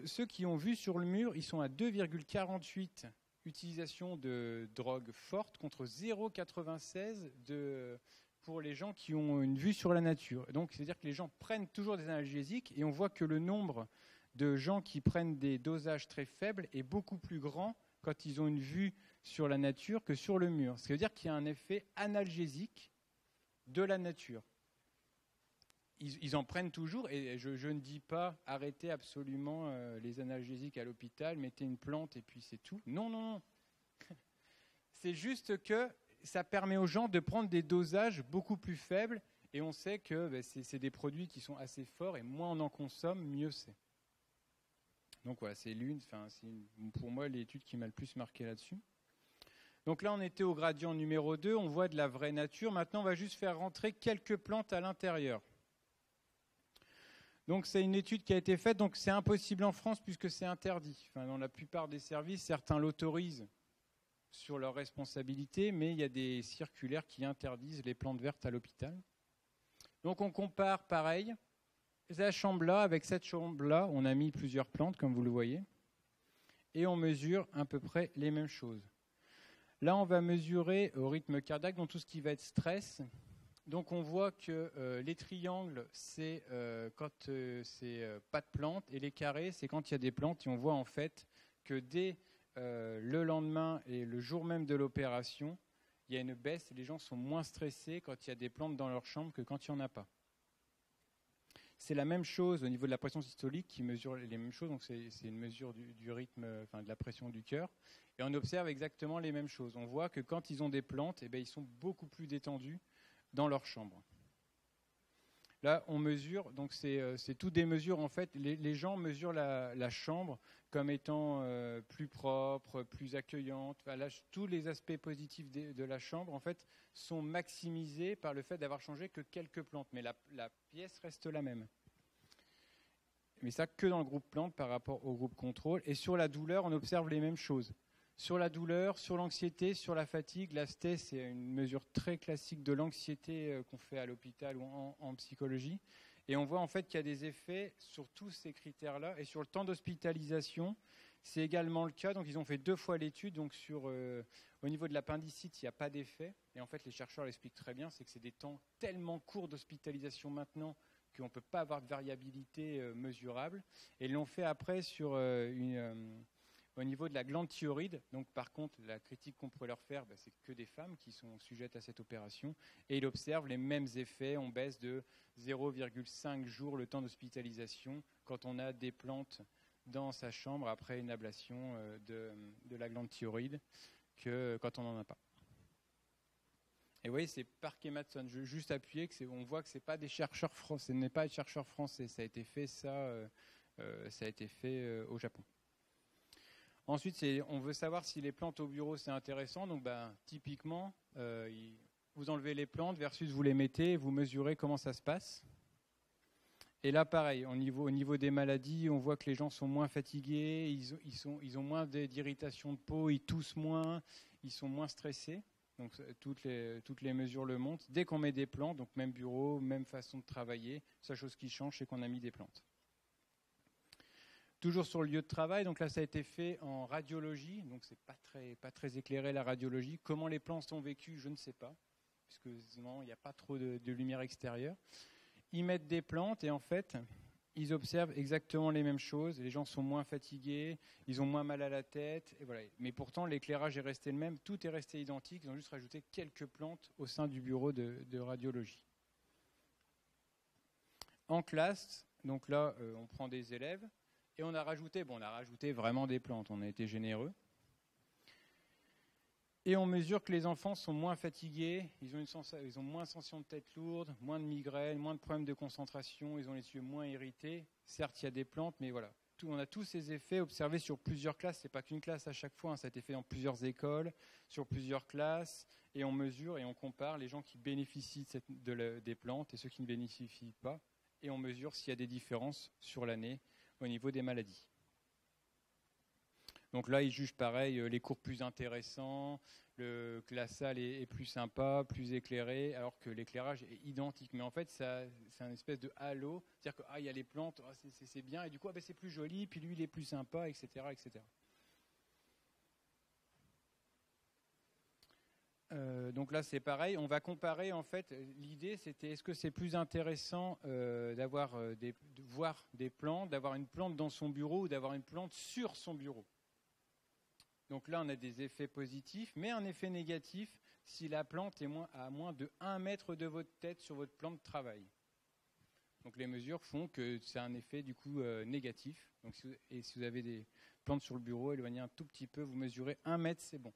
A: ceux qui ont vu sur le mur, ils sont à 2,48 utilisation de drogue forte contre 0,96 pour les gens qui ont une vue sur la nature. Donc, c'est-à-dire que les gens prennent toujours des analgésiques et on voit que le nombre de gens qui prennent des dosages très faibles est beaucoup plus grand quand ils ont une vue sur la nature que sur le mur. Ce qui veut dire qu'il y a un effet analgésique de la nature. Ils en prennent toujours, et je ne dis pas arrêtez absolument les analgésiques à l'hôpital, mettez une plante et puis c'est tout. Non, non, non. C'est juste que ça permet aux gens de prendre des dosages beaucoup plus faibles, et on sait que c'est des produits qui sont assez forts, et moins on en consomme, mieux c'est. Donc voilà, c'est pour moi l'étude qui m'a le plus marqué là-dessus. Donc là, on était au gradient numéro 2, on voit de la vraie nature. Maintenant, on va juste faire rentrer quelques plantes à l'intérieur. Donc c'est une étude qui a été faite, donc c'est impossible en France puisque c'est interdit. Enfin, dans la plupart des services, certains l'autorisent sur leur responsabilité, mais il y a des circulaires qui interdisent les plantes vertes à l'hôpital. Donc on compare pareil, la chambre-là avec cette chambre-là, on a mis plusieurs plantes comme vous le voyez, et on mesure à peu près les mêmes choses. Là on va mesurer au rythme cardiaque, donc tout ce qui va être stress. Donc on voit que les triangles, c'est quand c'est pas de plantes, et les carrés, c'est quand il y a des plantes. Et on voit en fait que dès le lendemain et le jour même de l'opération, il y a une baisse et les gens sont moins stressés quand il y a des plantes dans leur chambre que quand il n'y en a pas. C'est la même chose au niveau de la pression systolique qui mesure les mêmes choses. Donc c'est une mesure du rythme, enfin de la pression du cœur. Et on observe exactement les mêmes choses. On voit que quand ils ont des plantes, eh bien, ils sont beaucoup plus détendus dans leur chambre. Là, on mesure, donc c'est tout des mesures, en fait, les gens mesurent la chambre comme étant plus propre, plus accueillante. Enfin, là, tous les aspects positifs de la chambre, en fait, sont maximisés par le fait d'avoir changé que quelques plantes, mais la pièce reste la même. Mais ça, que dans le groupe plante par rapport au groupe contrôle. Et sur la douleur, on observe les mêmes choses. Sur la douleur, sur l'anxiété, sur la fatigue, l'ASTE, c'est une mesure très classique de l'anxiété qu'on fait à l'hôpital ou en psychologie. Et on voit en fait qu'il y a des effets sur tous ces critères-là. Et sur le temps d'hospitalisation, c'est également le cas. Donc ils ont fait 2 fois l'étude. Donc au niveau de l'appendicite, il n'y a pas d'effet. Et en fait, les chercheurs l'expliquent très bien, c'est que c'est des temps tellement courts d'hospitalisation maintenant qu'on ne peut pas avoir de variabilité mesurable. Et ils l'ont fait après sur au niveau de la glande thyroïde. Donc par contre, la critique qu'on pourrait leur faire, c'est que des femmes qui sont sujettes à cette opération. Et il observe les mêmes effets. On baisse de 0,5 jours le temps d'hospitalisation quand on a des plantes dans sa chambre après une ablation de la glande thyroïde que quand on n'en a pas. Et vous voyez, c'est Park et Matson. Je veux juste appuyer on voit que ce n'est pas des chercheurs français. Ce n'est pas des chercheurs français. Ça a été fait, au Japon. Ensuite, on veut savoir si les plantes au bureau, c'est intéressant. Donc, typiquement, vous enlevez les plantes versus vous les mettez, vous mesurez comment ça se passe. Et là, pareil, au niveau des maladies, on voit que les gens sont moins fatigués, ils ont moins d'irritation de peau, ils toussent moins, ils sont moins stressés. Donc, toutes les mesures le montrent. Dès qu'on met des plantes, donc même bureau, même façon de travailler, la seule chose qui change, c'est qu'on a mis des plantes. Toujours sur le lieu de travail, donc là ça a été fait en radiologie, donc c'est pas très éclairé la radiologie. Comment les plantes sont vécues, je ne sais pas, puisque non, il n'y a pas trop de lumière extérieure. Ils mettent des plantes et en fait, ils observent exactement les mêmes choses. Les gens sont moins fatigués, ils ont moins mal à la tête, et voilà. Mais pourtant l'éclairage est resté le même, tout est resté identique, ils ont juste rajouté quelques plantes au sein du bureau de radiologie. En classe, donc là on prend des élèves, et on a rajouté vraiment des plantes, on a été généreux. Et on mesure que les enfants sont moins fatigués, ils ont moins sensation de tête lourde, moins de migraines, moins de problèmes de concentration, ils ont les yeux moins irrités. Certes, il y a des plantes, mais voilà. On a tous ces effets observés sur plusieurs classes, ce n'est pas qu'une classe à chaque fois, ça a été fait dans plusieurs écoles, sur plusieurs classes, et on mesure et on compare les gens qui bénéficient des plantes et ceux qui ne bénéficient pas, et on mesure s'il y a des différences sur l'année au niveau des maladies. Donc là, ils jugent pareil, les cours plus intéressants, que la salle est plus sympa, plus éclairée, alors que l'éclairage est identique. Mais en fait, c'est un espèce de halo, c'est-à-dire qu'il y a les plantes, c'est bien, et du coup, c'est plus joli, puis lui, il est plus sympa, etc. etc. Donc là, c'est pareil. On va comparer, en fait, l'idée, c'était est-ce que c'est plus intéressant de voir des plantes, d'avoir une plante dans son bureau ou d'avoir une plante sur son bureau. Donc là, on a des effets positifs, mais un effet négatif si la plante est à moins de 1 mètre de votre tête sur votre plan de travail. Donc les mesures font que c'est un effet du coup négatif. Donc, si vous avez des plantes sur le bureau, éloignez un tout petit peu, vous mesurez 1 mètre, c'est bon.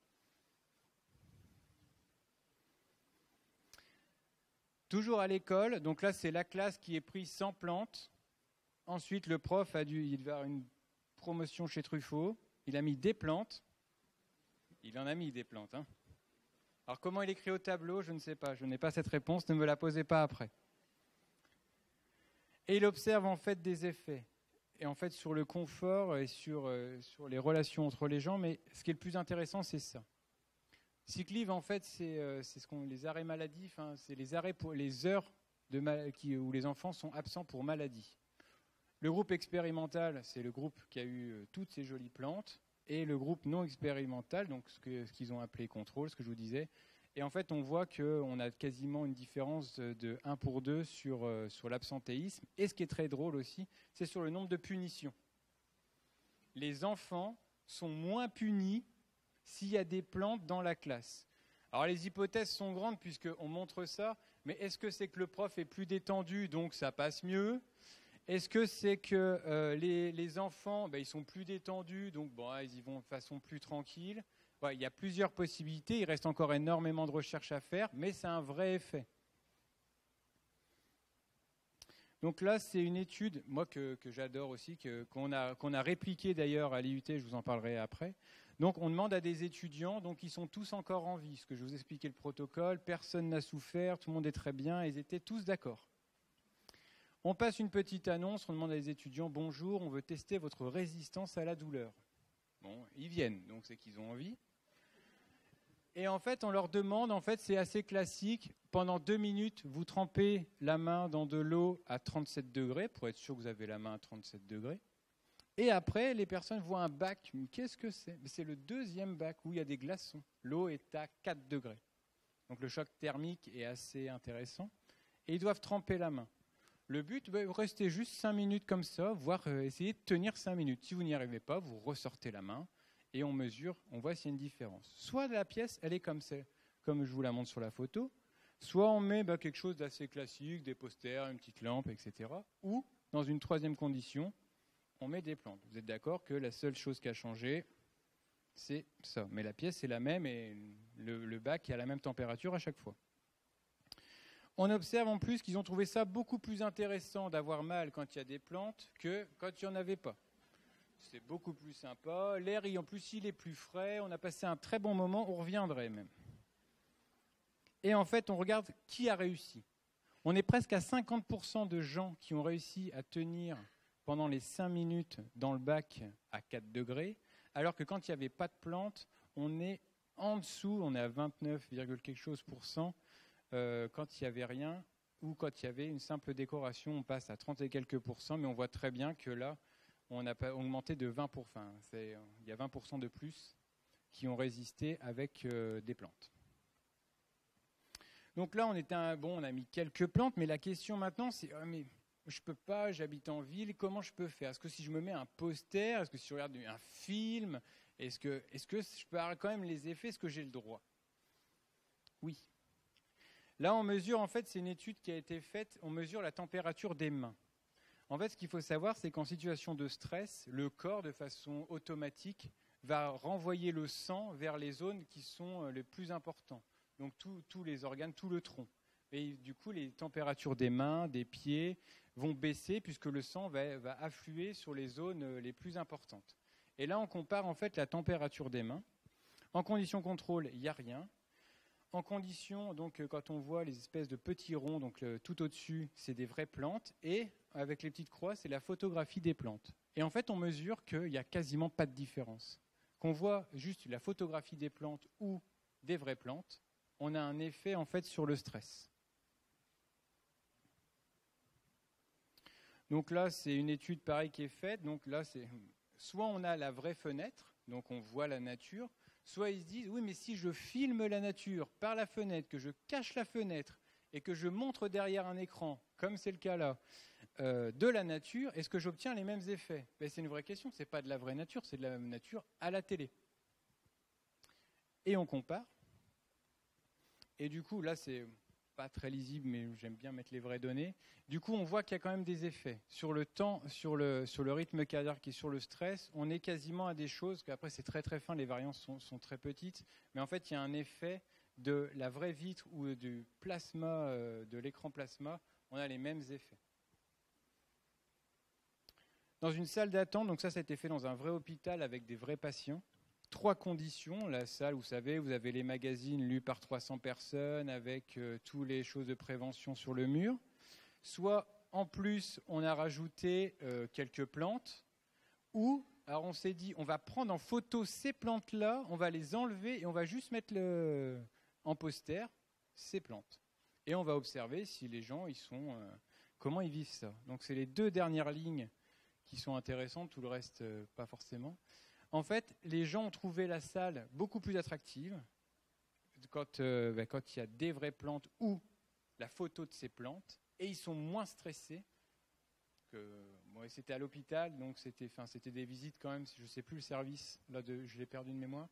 A: Toujours à l'école, donc là c'est la classe qui est prise sans plantes. Ensuite le prof il devait avoir une promotion chez Truffaut, il a mis des plantes. Il en a mis des plantes, hein. Alors comment il écrit au tableau, je ne sais pas, je n'ai pas cette réponse, ne me la posez pas après. Et il observe en fait des effets, et en fait sur le confort et sur les relations entre les gens, mais ce qui est le plus intéressant, c'est ça. Sick leave, en fait, c'est les arrêts maladie, c'est les arrêts pour les heures où les enfants sont absents pour maladie. Le groupe expérimental, c'est le groupe qui a eu toutes ces jolies plantes, et le groupe non expérimental, donc ce qu'ils ont appelé contrôle, ce que je vous disais. Et en fait, on voit qu'on a quasiment une différence de 1 pour 2 sur l'absentéisme. Et ce qui est très drôle aussi, c'est sur le nombre de punitions. Les enfants sont moins punis s'il y a des plantes dans la classe. Alors les hypothèses sont grandes puisqu'on montre ça, mais est-ce que c'est que le prof est plus détendu, donc ça passe mieux ? Est-ce que c'est que les enfants, ils sont plus détendus, donc ils y vont de façon plus tranquille ? Il y a plusieurs possibilités, il reste encore énormément de recherches à faire, mais c'est un vrai effet. Donc là, c'est une étude, moi que j'adore aussi, qu'on a répliquée d'ailleurs à l'IUT, je vous en parlerai après. Donc on demande à des étudiants, donc ils sont tous encore en vie, ce que je vous expliquais le protocole, personne n'a souffert, tout le monde est très bien, ils étaient tous d'accord. On passe une petite annonce, on demande à des étudiants, bonjour, on veut tester votre résistance à la douleur. Bon, ils viennent, donc c'est qu'ils ont envie. Et en fait, on leur demande, en fait, c'est assez classique, pendant 2 minutes, vous trempez la main dans de l'eau à 37 degrés, pour être sûr que vous avez la main à 37 degrés. Et après, les personnes voient un bac. Mais qu'est-ce que c'est ? C'est le deuxième bac où il y a des glaçons. L'eau est à 4 degrés. Donc le choc thermique est assez intéressant. Et ils doivent tremper la main. Le but, restez juste 5 minutes comme ça, voire essayer de tenir 5 minutes. Si vous n'y arrivez pas, vous ressortez la main et on mesure, on voit s'il y a une différence. Soit la pièce, elle est comme je vous la montre sur la photo, soit on met quelque chose d'assez classique, des posters, une petite lampe, etc. Ou, dans une troisième condition, on met des plantes. Vous êtes d'accord que la seule chose qui a changé, c'est ça. Mais la pièce est la même et le bac est à la même température à chaque fois. On observe en plus qu'ils ont trouvé ça beaucoup plus intéressant d'avoir mal quand il y a des plantes que quand il n'y en avait pas. C'est beaucoup plus sympa. L'air, en plus, il est plus frais. On a passé un très bon moment. On reviendrait même. Et en fait, on regarde qui a réussi. On est presque à 50% de gens qui ont réussi à tenir pendant les 5 minutes dans le bac à 4 degrés, alors que quand il n'y avait pas de plantes, on est en dessous, on est à 29, quelque chose % quand il n'y avait rien, ou quand il y avait une simple décoration, on passe à 30 et quelques %, mais on voit très bien que là, on a augmenté de 20%. Il y a 20% de plus qui ont résisté avec des plantes. Donc là, on a mis quelques plantes, mais la question maintenant, c'est mais je peux pas, j'habite en ville, comment je peux faire ? Est-ce que si je me mets un poster, est-ce que si je regarde un film, est-ce que je peux avoir quand même les effets ? Est-ce que j'ai le droit ? Oui. Là, on mesure, en fait, c'est une étude qui a été faite, on mesure la température des mains. En fait, ce qu'il faut savoir, c'est qu'en situation de stress, le corps, de façon automatique, va renvoyer le sang vers les zones qui sont les plus importantes. Donc tous les organes, tout le tronc. Et du coup, les températures des mains, des pieds vont baisser puisque le sang va affluer sur les zones les plus importantes. Et là, on compare en fait la température des mains. En condition contrôle, il n'y a rien. En condition, donc quand on voit les espèces de petits ronds, donc tout au-dessus, c'est des vraies plantes. Et avec les petites croix, c'est la photographie des plantes. Et en fait, on mesure qu'il n'y a quasiment pas de différence. Qu'on voit juste la photographie des plantes ou des vraies plantes, on a un effet en fait sur le stress. Donc là, c'est une étude pareille qui est faite. Donc là, c'est soit on a la vraie fenêtre, donc on voit la nature, soit ils se disent, oui, mais si je filme la nature par la fenêtre, que je cache la fenêtre et que je montre derrière un écran, comme c'est le cas là, de la nature, est-ce que j'obtiens les mêmes effets ? C'est une vraie question, ce n'est pas de la vraie nature, c'est de la nature à la télé. Et on compare. Et du coup, là, c'est pas très lisible, mais j'aime bien mettre les vraies données. Du coup, on voit qu'il y a quand même des effets. Sur le temps, sur le rythme cardiaque et sur le stress, on est quasiment à des choses, qu'après c'est très très fin, les variances sont très petites, mais en fait, il y a un effet de la vraie vitre ou du plasma, de l'écran plasma, on a les mêmes effets. Dans une salle d'attente, donc ça a été fait dans un vrai hôpital avec des vrais patients, 3 conditions. La salle, vous savez, vous avez les magazines lus par 300 personnes avec toutes les choses de prévention sur le mur. Soit, en plus, on a rajouté quelques plantes. Ou, alors on s'est dit, on va prendre en photo ces plantes-là, on va les enlever et on va juste mettre en poster ces plantes. Et on va observer si les gens, comment ils vivent ça. Donc c'est les 2 dernières lignes qui sont intéressantes, tout le reste, pas forcément. En fait, les gens ont trouvé la salle beaucoup plus attractive quand il y a des vraies plantes ou la photo de ces plantes, et ils sont moins stressés. Moi, c'était à l'hôpital, donc c'était des visites quand même, je ne sais plus le service, là je l'ai perdu de mémoire.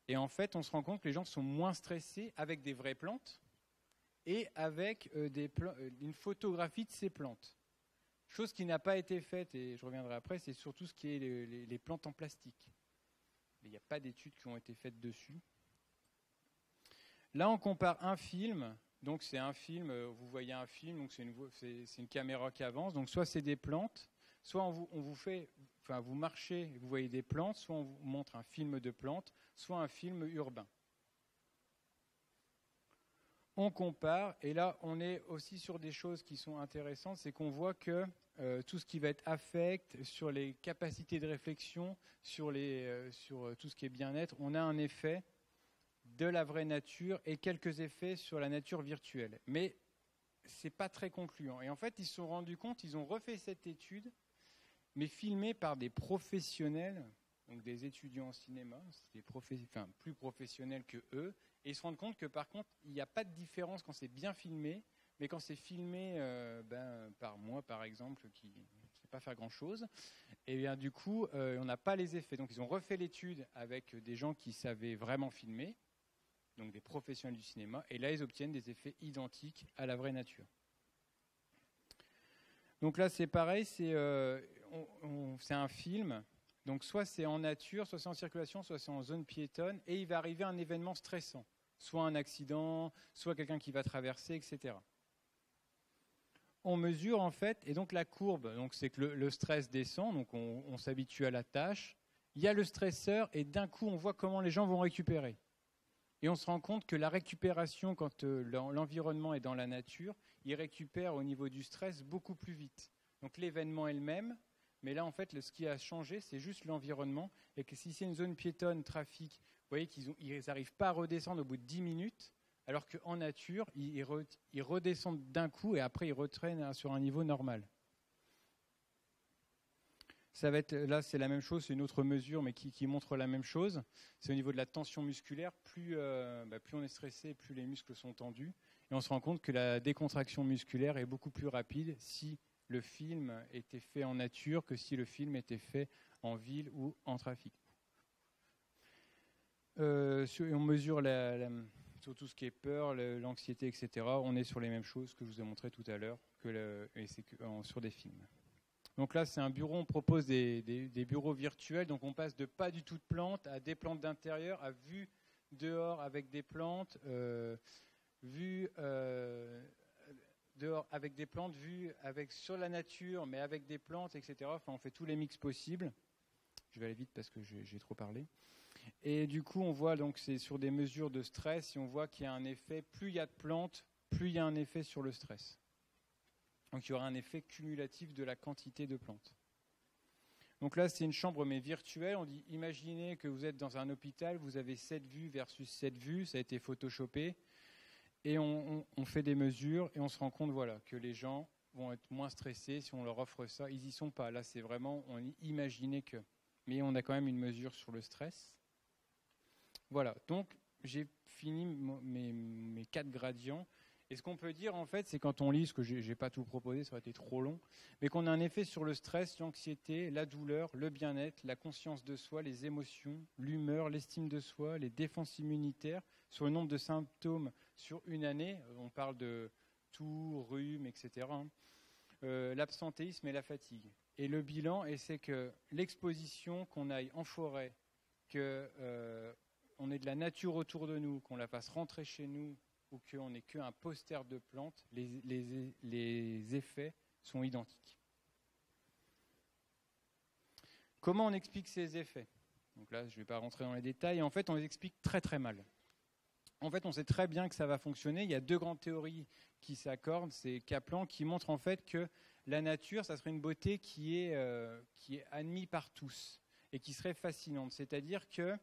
A: Et en fait, on se rend compte que les gens sont moins stressés avec des vraies plantes et avec une photographie de ces plantes. Chose qui n'a pas été faite, et je reviendrai après, c'est surtout ce qui est les plantes en plastique. Il n'y a pas d'études qui ont été faites dessus. Là, on compare un film. Donc, c'est un film, vous voyez un film, donc c'est une caméra qui avance. Donc, soit c'est des plantes, soit vous marchez, vous voyez des plantes, soit on vous montre un film de plantes, soit un film urbain. On compare, et là, on est aussi sur des choses qui sont intéressantes, c'est qu'on voit que tout ce qui va être affect, sur les capacités de réflexion, sur tout ce qui est bien-être, on a un effet de la vraie nature et quelques effets sur la nature virtuelle. Mais ce n'est pas très concluant. Et en fait, ils se sont rendus compte, ils ont refait cette étude, mais filmée par des professionnels, donc des étudiants en cinéma, plus professionnels que eux, et ils se rendent compte que par contre, il n'y a pas de différence quand c'est bien filmé, mais quand c'est filmé par moi, par exemple, qui ne sait pas faire grand-chose, et bien du coup, on n'a pas les effets. Donc ils ont refait l'étude avec des gens qui savaient vraiment filmer, donc des professionnels du cinéma, et là, ils obtiennent des effets identiques à la vraie nature. Donc là, c'est pareil, c'est un film. Donc soit c'est en nature, soit c'est en circulation, soit c'est en zone piétonne, et il va arriver un événement stressant, soit un accident, soit quelqu'un qui va traverser, etc. On mesure en fait, et donc la courbe, donc c'est que le stress descend, donc on s'habitue à la tâche. Il y a le stresseur, et d'un coup, on voit comment les gens vont récupérer. Et on se rend compte que la récupération, quand l'environnement est dans la nature, il récupère au niveau du stress beaucoup plus vite. Donc l'événement est le même, mais là, en fait, ce qui a changé, c'est juste l'environnement. Et que si c'est une zone piétonne, trafic, vous voyez qu'ils n'arrivent pas à redescendre au bout de 10 minutes, alors qu'en nature, ils redescendent d'un coup et après, ils retraînent sur un niveau normal. Là, c'est la même chose, c'est une autre mesure, mais qui montre la même chose. C'est au niveau de la tension musculaire. Plus on est stressé, plus les muscles sont tendus. Et on se rend compte que la décontraction musculaire est beaucoup plus rapide si le film était fait en nature que si le film était fait en ville ou en trafic. On mesure sur tout ce qui est peur, l'anxiété, etc. On est sur les mêmes choses que je vous ai montré tout à l'heure, sur des films. Donc là, c'est un bureau, on propose des bureaux virtuels, donc on passe de pas du tout de plantes à des plantes d'intérieur, à vue dehors avec des plantes, vue dehors avec des plantes, vue sur la nature, mais avec des plantes, etc. Enfin, on fait tous les mix possibles. Je vais aller vite parce que j'ai trop parlé. Et du coup, on voit, donc c'est sur des mesures de stress, et on voit qu'il y a un effet, plus il y a de plantes, plus il y a un effet sur le stress. Donc il y aura un effet cumulatif de la quantité de plantes. Donc là, c'est une chambre, mais virtuelle. On dit, imaginez que vous êtes dans un hôpital, vous avez 7 vues versus 7 vues, ça a été photoshopé. Et on fait des mesures et on se rend compte que les gens vont être moins stressés si on leur offre ça. Ils n'y sont pas. Là, c'est vraiment, on imaginait que. Mais on a quand même une mesure sur le stress. Voilà, donc j'ai fini mes 4 gradients. Et ce qu'on peut dire, en fait, c'est quand on lit, ce que je n'ai pas tout proposé, ça aurait été trop long, mais qu'on a un effet sur le stress, l'anxiété, la douleur, le bien-être, la conscience de soi, les émotions, l'humeur, l'estime de soi, les défenses immunitaires, sur le nombre de symptômes sur une année. On parle de toux, rhume, etc. L'absentéisme et la fatigue. Et le bilan, c'est que l'exposition, qu'on aille en forêt, qu'on ait de la nature autour de nous, qu'on la fasse rentrer chez nous, ou qu'on n'ait qu'un poster de plantes, les effets sont identiques. Comment on explique ces effets ? Donc là, je ne vais pas rentrer dans les détails. Et en fait, on les explique très très mal. En fait, on sait très bien que ça va fonctionner. Il y a deux grandes théories qui s'accordent. C'est Kaplan qui montre en fait que la nature, ça serait une beauté qui est admise par tous et qui serait fascinante. C'est-à-dire que,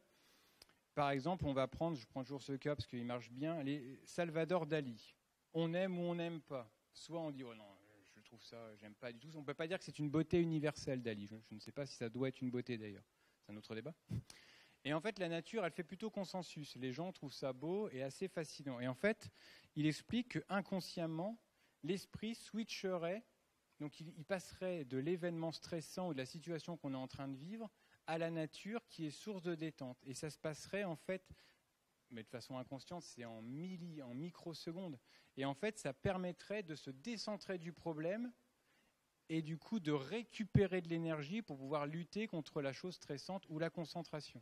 A: par exemple, je prends toujours ce cas parce qu'il marche bien, les Salvador Dali. On aime ou on n'aime pas. Soit on dit, oh non, je trouve ça, j'aime pas du tout. On ne peut pas dire que c'est une beauté universelle, Dali. Je ne sais pas si ça doit être une beauté d'ailleurs. C'est un autre débat. Et en fait, la nature, elle fait plutôt consensus. Les gens trouvent ça beau et assez fascinant. Et en fait, il explique qu'inconsciemment, l'esprit switcherait, donc il passerait de l'événement stressant ou de la situation qu'on est en train de vivre à la nature qui est source de détente. Et ça se passerait en fait, mais de façon inconsciente, c'est en microsecondes. Et en fait, ça permettrait de se décentrer du problème et du coup de récupérer de l'énergie pour pouvoir lutter contre la chose stressante ou la concentration.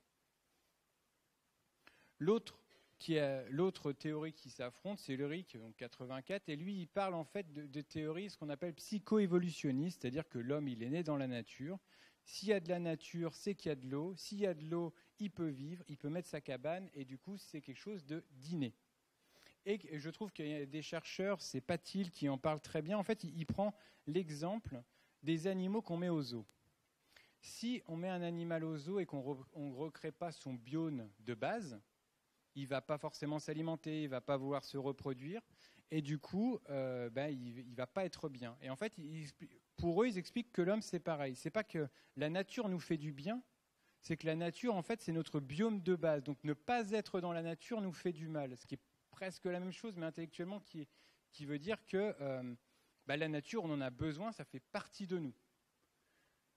A: L'autre théorie qui s'affronte, c'est Ulrich, donc 84, et lui, il parle en fait de théories, ce qu'on appelle psycho-évolutionnistes, c'est-à-dire que l'homme, il est né dans la nature. S'il y a de la nature, c'est qu'il y a de l'eau. S'il y a de l'eau, il peut vivre, il peut mettre sa cabane, et du coup, c'est quelque chose de d'inné. Et je trouve qu'il y a des chercheurs, c'est Patil qui en parle très bien. En fait, il prend l'exemple des animaux qu'on met au zoo. Si on met un animal au zoo et qu'on ne recrée pas son biome de base, il ne va pas forcément s'alimenter, il ne va pas vouloir se reproduire, et du coup, il ne va pas être bien. Et en fait, pour eux, ils expliquent que l'homme, c'est pareil. Ce n'est pas que la nature nous fait du bien, c'est que la nature, en fait, c'est notre biome de base. Donc ne pas être dans la nature nous fait du mal, ce qui est presque la même chose, mais intellectuellement, qui veut dire que la nature, on en a besoin, ça fait partie de nous.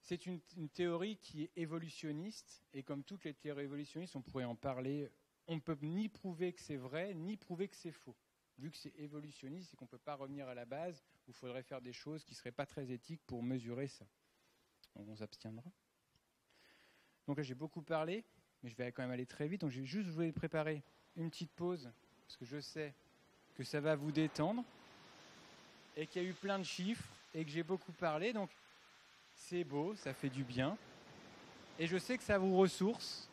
A: C'est une théorie qui est évolutionniste, et comme toutes les théories évolutionnistes, on pourrait en parler. On ne peut ni prouver que c'est vrai, ni prouver que c'est faux. Vu que c'est évolutionniste, c'est qu'on ne peut pas revenir à la base, où il faudrait faire des choses qui ne seraient pas très éthiques pour mesurer ça. Donc on s'abstiendra. Donc là, j'ai beaucoup parlé, mais je vais quand même aller très vite. Donc je voulais préparer une petite pause, parce que je sais que ça va vous détendre, et qu'il y a eu plein de chiffres, et que j'ai beaucoup parlé. Donc c'est beau, ça fait du bien. Et je sais que ça vous ressource.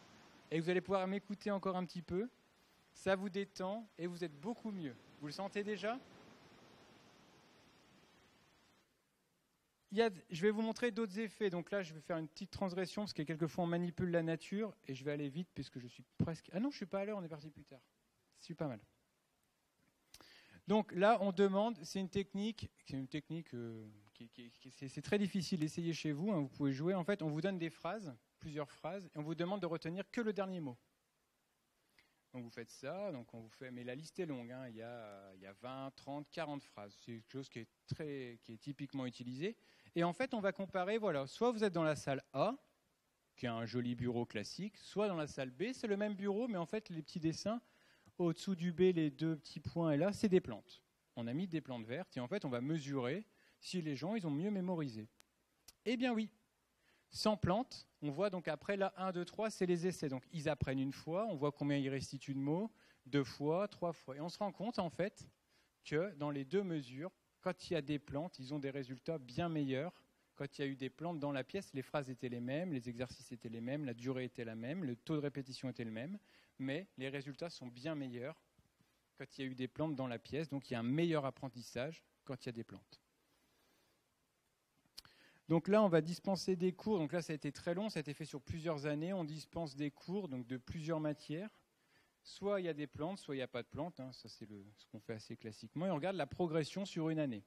A: Et vous allez pouvoir m'écouter encore un petit peu. Ça vous détend et vous êtes beaucoup mieux. Vous le sentez déjà ? Je vais vous montrer d'autres effets. Donc là, je vais faire une petite transgression parce que quelquefois on manipule la nature et je vais aller vite puisque je suis presque... Ah non, je ne suis pas à l'heure, on est parti plus tard. C'est pas mal. Donc là, on demande, c'est une technique c'est très difficile d'essayer chez vous, hein, vous pouvez jouer. En fait, on vous donne des phrases, plusieurs phrases, et on vous demande de retenir que le dernier mot. Donc vous faites ça, mais la liste est longue, hein, il y a 20, 30, 40 phrases. C'est quelque chose qui est typiquement utilisé. Et en fait, on va comparer, voilà, soit vous êtes dans la salle A, qui est un joli bureau classique, soit dans la salle B, c'est le même bureau, mais en fait, les petits dessins, au-dessous du B, les deux petits points, et là, c'est des plantes. On a mis des plantes vertes, et en fait, on va mesurer si les gens, ils ont mieux mémorisé. Eh bien oui, sans plantes, on voit donc après, là, 1, 2, 3, c'est les essais. Donc ils apprennent une fois, on voit combien ils restituent de mots, 2 fois, 3 fois. Et on se rend compte, en fait, que dans les deux mesures, quand il y a des plantes, ils ont des résultats bien meilleurs. Quand il y a eu des plantes dans la pièce, les phrases étaient les mêmes, les exercices étaient les mêmes, la durée était la même, le taux de répétition était le même, mais les résultats sont bien meilleurs quand il y a eu des plantes dans la pièce. Donc il y a un meilleur apprentissage quand il y a des plantes. Donc là, on va dispenser des cours. Donc là, ça a été très long, ça a été fait sur plusieurs années. On dispense des cours donc de plusieurs matières. Soit il y a des plantes, soit il n'y a pas de plantes. Hein. Ça, c'est ce qu'on fait assez classiquement. Et on regarde la progression sur une année.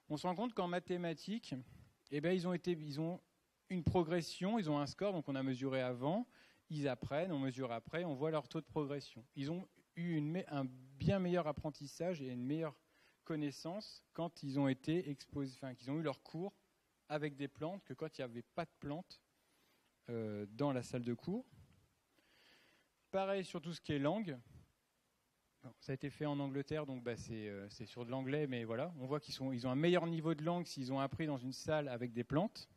A: On se rend compte qu'en mathématiques, ils ont une progression, ils ont un score, donc on a mesuré avant. Ils apprennent, on mesure après, on voit leur taux de progression. Ils ont eu un bien meilleur apprentissage et une meilleure connaissance quand ils ont été exposés, qu'ils ont eu leur cours avec des plantes que quand il n'y avait pas de plantes dans la salle de cours. Pareil sur tout ce qui est langue. Bon, ça a été fait en Angleterre, donc c'est sur de l'anglais, mais voilà. On voit qu'ils ont un meilleur niveau de langue s'ils ont appris dans une salle avec des plantes.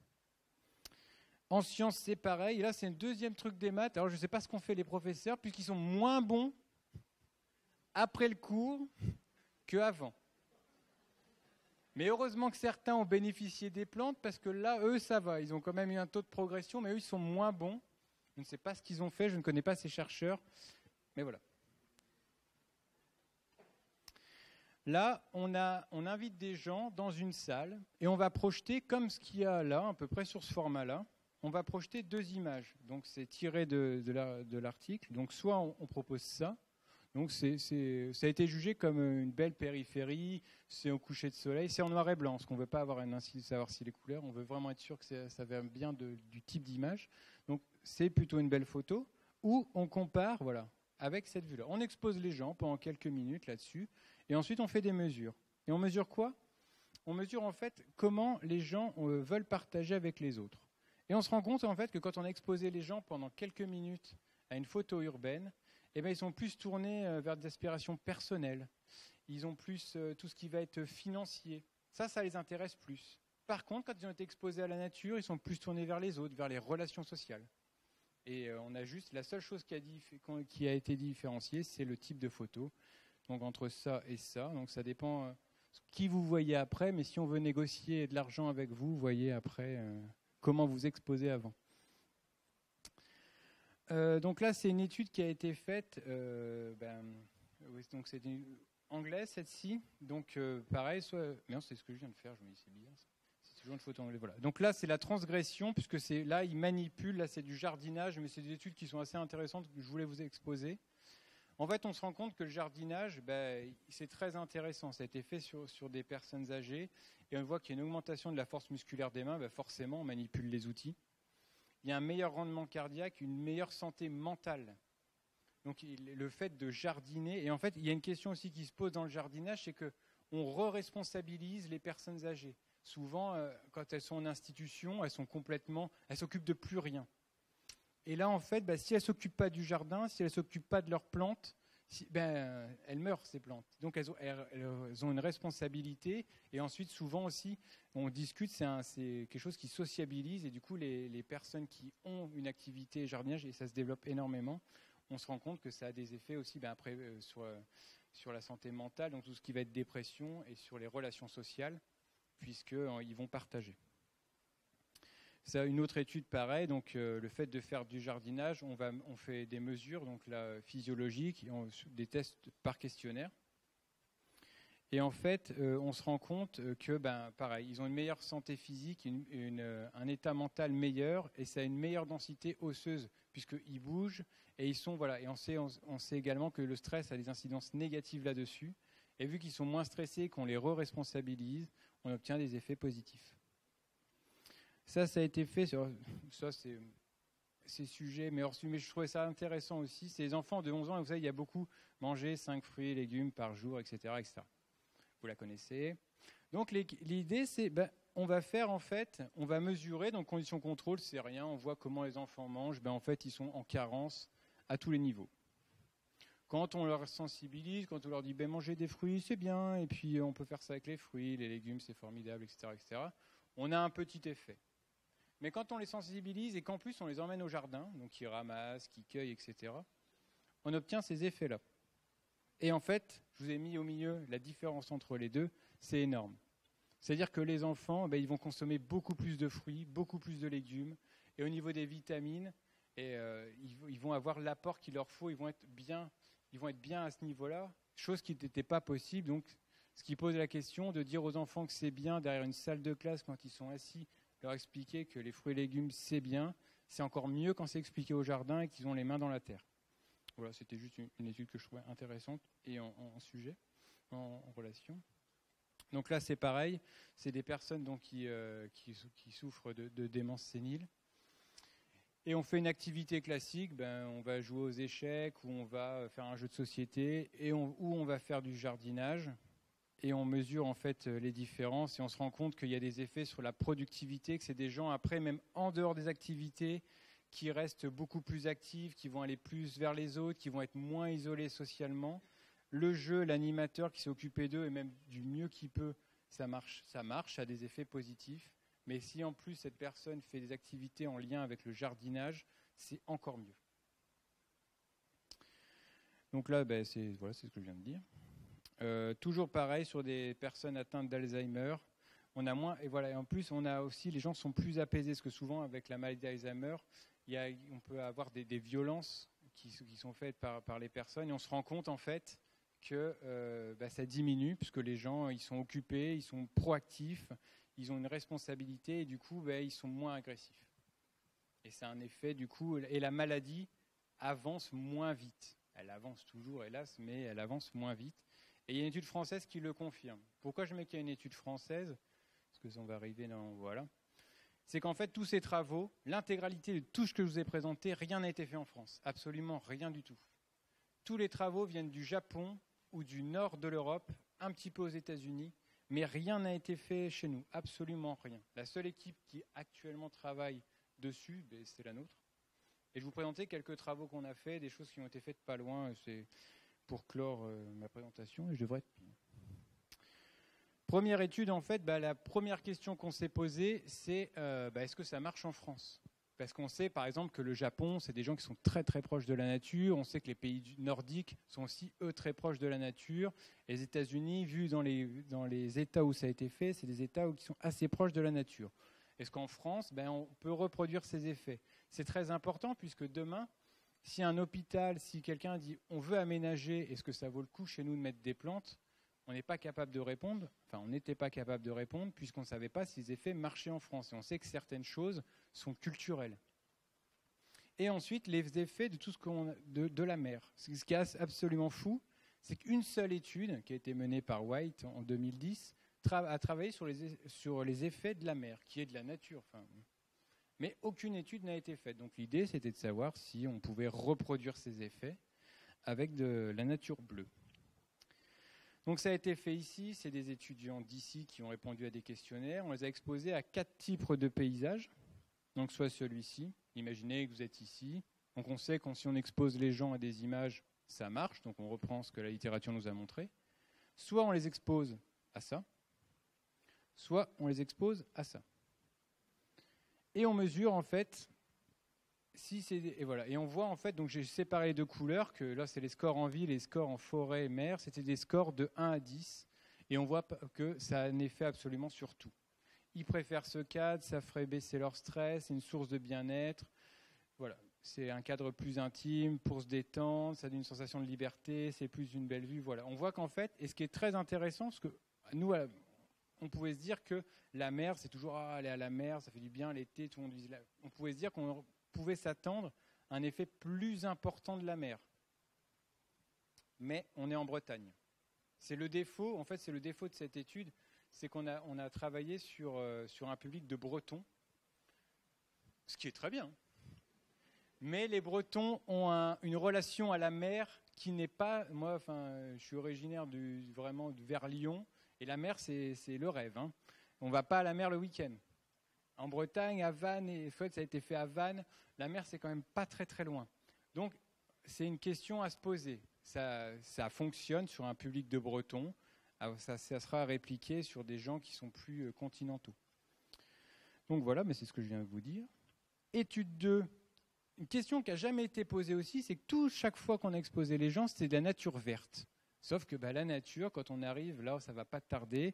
A: En sciences, c'est pareil. Et là, c'est un deuxième truc des maths. Alors, je ne sais pas ce qu'ont fait les professeurs, puisqu'ils sont moins bons après le cours qu'avant. Mais heureusement que certains ont bénéficié des plantes, parce que là, eux, ça va. Ils ont quand même eu un taux de progression, mais eux, ils sont moins bons. Je ne sais pas ce qu'ils ont fait, je ne connais pas ces chercheurs, mais voilà. Là, on invite des gens dans une salle et on va projeter, comme ce qu'il y a là, à peu près sur ce format-là, on va projeter 2 images. Donc c'est tiré de l'article. Donc soit on propose ça, donc ça a été jugé comme une belle périphérie, c'est au coucher de soleil, c'est en noir et blanc, parce qu'on ne veut pas avoir un ainsi de savoir si les couleurs, on veut vraiment être sûr que ça vient bien du type d'image. Donc c'est plutôt une belle photo, où on compare, voilà, avec cette vue-là. On expose les gens pendant quelques minutes là-dessus, et ensuite on fait des mesures. Et on mesure quoi? On mesure en fait comment les gens veulent partager avec les autres. Et on se rend compte en fait que quand on a exposé les gens pendant quelques minutes à une photo urbaine, eh bien, ils sont plus tournés vers des aspirations personnelles. Ils ont plus tout ce qui va être financier. Ça les intéresse plus. Par contre, quand ils ont été exposés à la nature, ils sont plus tournés vers les autres, vers les relations sociales. Et on a juste, la seule chose qui a été différenciée, c'est le type de photo. Donc entre ça et ça, donc ça dépend qui vous voyez après, mais si on veut négocier de l'argent avec vous, voyez après comment vous exposez avant. Donc là, c'est une étude qui a été faite, oui, donc c'est une anglaise celle-ci, donc pareil, mais non, c'est ce que je viens de faire, je me dis c'est bizarre, c'est toujours une photo anglaise, voilà. Donc là, c'est la transgression, puisque là, ils manipulent, là c'est du jardinage, mais c'est des études qui sont assez intéressantes que je voulais vous exposer. En fait, on se rend compte que le jardinage, c'est très intéressant, ça a été fait sur des personnes âgées, et on voit qu'il y a une augmentation de la force musculaire des mains, forcément, on manipule les outils. Il y a un meilleur rendement cardiaque, une meilleure santé mentale. Donc le fait de jardiner, et en fait il y a une question aussi qui se pose dans le jardinage, c'est qu'on re-responsabilise les personnes âgées. Souvent, quand elles sont en institution, elles s'occupent de plus rien. Et là en fait, si elles ne s'occupent pas du jardin, si elles ne s'occupent pas de leurs plantes, elles meurent ces plantes. Donc elles ont une responsabilité, et ensuite souvent aussi on discute, c'est quelque chose qui sociabilise, et du coup les personnes qui ont une activité jardinage, et ça se développe énormément, on se rend compte que ça a des effets aussi après sur la santé mentale, donc tout ce qui va être dépression, et sur les relations sociales, puisqu'ils vont partager. Ça, une autre étude pareille, donc le fait de faire du jardinage, on fait des mesures donc là, physiologiques, des tests par questionnaire. Et en fait, on se rend compte que, pareil, ils ont une meilleure santé physique, un état mental meilleur, et ça a une meilleure densité osseuse, puisqu'ils bougent, et ils sont, voilà, et on sait également que le stress a des incidences négatives là-dessus, et vu qu'ils sont moins stressés, qu'on les re-responsabilise, on obtient des effets positifs. Ça a été fait, ça c'est sujet, mais je trouvais ça intéressant aussi, c'est les enfants de 11 ans, et vous savez, il y a beaucoup manger 5 fruits et légumes par jour, etc., etc. Vous la connaissez. Donc l'idée, c'est, on va mesurer, donc conditions contrôle, c'est rien, on voit comment les enfants mangent, en fait, ils sont en carence à tous les niveaux. Quand on leur sensibilise, quand on leur dit, manger des fruits, c'est bien, et puis on peut faire ça avec les fruits, les légumes, c'est formidable, etc., etc., on a un petit effet. Mais quand on les sensibilise et qu'en plus on les emmène au jardin, donc ils ramassent, qu'ils cueillent, etc., on obtient ces effets-là. Et en fait, je vous ai mis au milieu la différence entre les deux, c'est énorme. C'est-à-dire que les enfants, ils vont consommer beaucoup plus de fruits, beaucoup plus de légumes, et au niveau des vitamines, ils vont avoir l'apport qu'il leur faut, ils vont être bien à ce niveau-là, chose qui n'était pas possible. Donc, ce qui pose la question de dire aux enfants que c'est bien derrière une salle de classe quand ils sont assis, leur expliquer que les fruits et légumes c'est bien, c'est encore mieux quand c'est expliqué au jardin et qu'ils ont les mains dans la terre. Voilà, c'était juste une étude que je trouvais intéressante et en sujet, en relation. Donc là, c'est pareil, c'est des personnes donc, qui souffrent de démence sénile. Et on fait une activité classique, on va jouer aux échecs, ou on va faire un jeu de société, ou on va faire du jardinage. Et on mesure en fait les différences et on se rend compte qu'il y a des effets sur la productivité, que c'est des gens après, même en dehors des activités, qui restent beaucoup plus actifs, qui vont aller plus vers les autres, qui vont être moins isolés socialement. Le jeu, l'animateur qui s'est occupé d'eux, et même du mieux qu'il peut, ça marche, ça a des effets positifs. Mais si en plus cette personne fait des activités en lien avec le jardinage, c'est encore mieux. Donc là, c'est ce que je viens de dire. Toujours pareil sur des personnes atteintes d'Alzheimer, on a moins, et voilà, et en plus on a aussi, les gens sont plus apaisés, parce que souvent avec la maladie d'Alzheimer, on peut avoir des violences qui sont faites par les personnes, et on se rend compte en fait que ça diminue, puisque les gens ils sont occupés, ils sont proactifs, ils ont une responsabilité, et du coup ils sont moins agressifs. Et c'est un effet du coup, et la maladie avance moins vite. Elle avance toujours, hélas, mais elle avance moins vite. Et il y a une étude française qui le confirme. Pourquoi je mets qu'il y a une étude française? Parce que ça, on va arriver dans... Voilà. C'est qu'en fait, tous ces travaux, l'intégralité de tout ce que je vous ai présenté, rien n'a été fait en France. Absolument rien du tout. Tous les travaux viennent du Japon ou du nord de l'Europe, un petit peu aux États-Unis, mais rien n'a été fait chez nous. Absolument rien. La seule équipe qui actuellement travaille dessus, c'est la nôtre. Et je vais vous présenter quelques travaux qu'on a fait, des choses qui ont été faites pas loin. C'est pour clore ma présentation, et je devrais être... Première étude, en fait, la première question qu'on s'est posée, c'est est-ce que ça marche en France? Parce qu'on sait, par exemple, que le Japon, c'est des gens qui sont très très proches de la nature. On sait que les pays nordiques sont aussi, eux, très proches de la nature. Et les États-Unis, vu dans les États où ça a été fait, c'est des États qui sont assez proches de la nature. Est-ce qu'en France, on peut reproduire ces effets? C'est très important, puisque demain, si un hôpital, si quelqu'un dit on veut aménager, est-ce que ça vaut le coup chez nous de mettre des plantes? On n'est pas capable de répondre, on n'était pas capable de répondre, puisqu'on ne savait pas si ces effets marchaient en France. Et on sait que certaines choses sont culturelles. Et ensuite, les effets de tout de la mer. Ce qui est absolument fou, c'est qu'une seule étude, qui a été menée par White en 2010, a travaillé sur les effets de la mer, qui est de la nature. Mais aucune étude n'a été faite. Donc l'idée, c'était de savoir si on pouvait reproduire ces effets avec de la nature bleue. Donc ça a été fait ici, c'est des étudiants d'ici qui ont répondu à des questionnaires. On les a exposés à 4 types de paysages. Donc soit celui-ci, imaginez que vous êtes ici. Donc on sait que si on expose les gens à des images, ça marche. Donc on reprend ce que la littérature nous a montré. Soit on les expose à ça, soit on les expose à ça. Et on mesure en fait... Et voilà. Et on voit en fait, donc j'ai séparé les deux couleurs, que là c'est les scores en ville et les scores en forêt et mer, c'était des scores de 1 à 10, et on voit que ça a un effet absolument sur tout. Ils préfèrent ce cadre, ça ferait baisser leur stress, c'est une source de bien-être, voilà. C'est un cadre plus intime pour se détendre, ça donne une sensation de liberté, c'est plus une belle vue, voilà. On voit qu'en fait, et ce qui est très intéressant, parce que nous, on pouvait se dire que la mer, c'est toujours aller à la mer, ça fait du bien l'été, tout le monde visite. On pouvait se dire qu'on pouvait s'attendre à un effet plus important de la mer. Mais on est en Bretagne. C'est le défaut, en fait, c'est le défaut de cette étude, c'est qu'on a travaillé sur un public de Bretons, ce qui est très bien. Mais les Bretons ont une relation à la mer qui n'est pas... Moi, je suis originaire vers Lyon, et la mer, c'est le rêve. Hein. On ne va pas à la mer le week-end. En Bretagne, à Vannes, et ça a été fait à Vannes, la mer, c'est quand même pas très très loin. Donc, c'est une question à se poser. Ça fonctionne sur un public de Bretons, ça sera répliqué sur des gens qui sont plus continentaux. Donc voilà, mais c'est ce que je viens de vous dire. Étude 2. Une question qui n'a jamais été posée aussi, c'est que chaque fois qu'on a exposé les gens, c'était de la nature verte. Sauf que la nature, quand on arrive, là, ça ne va pas tarder,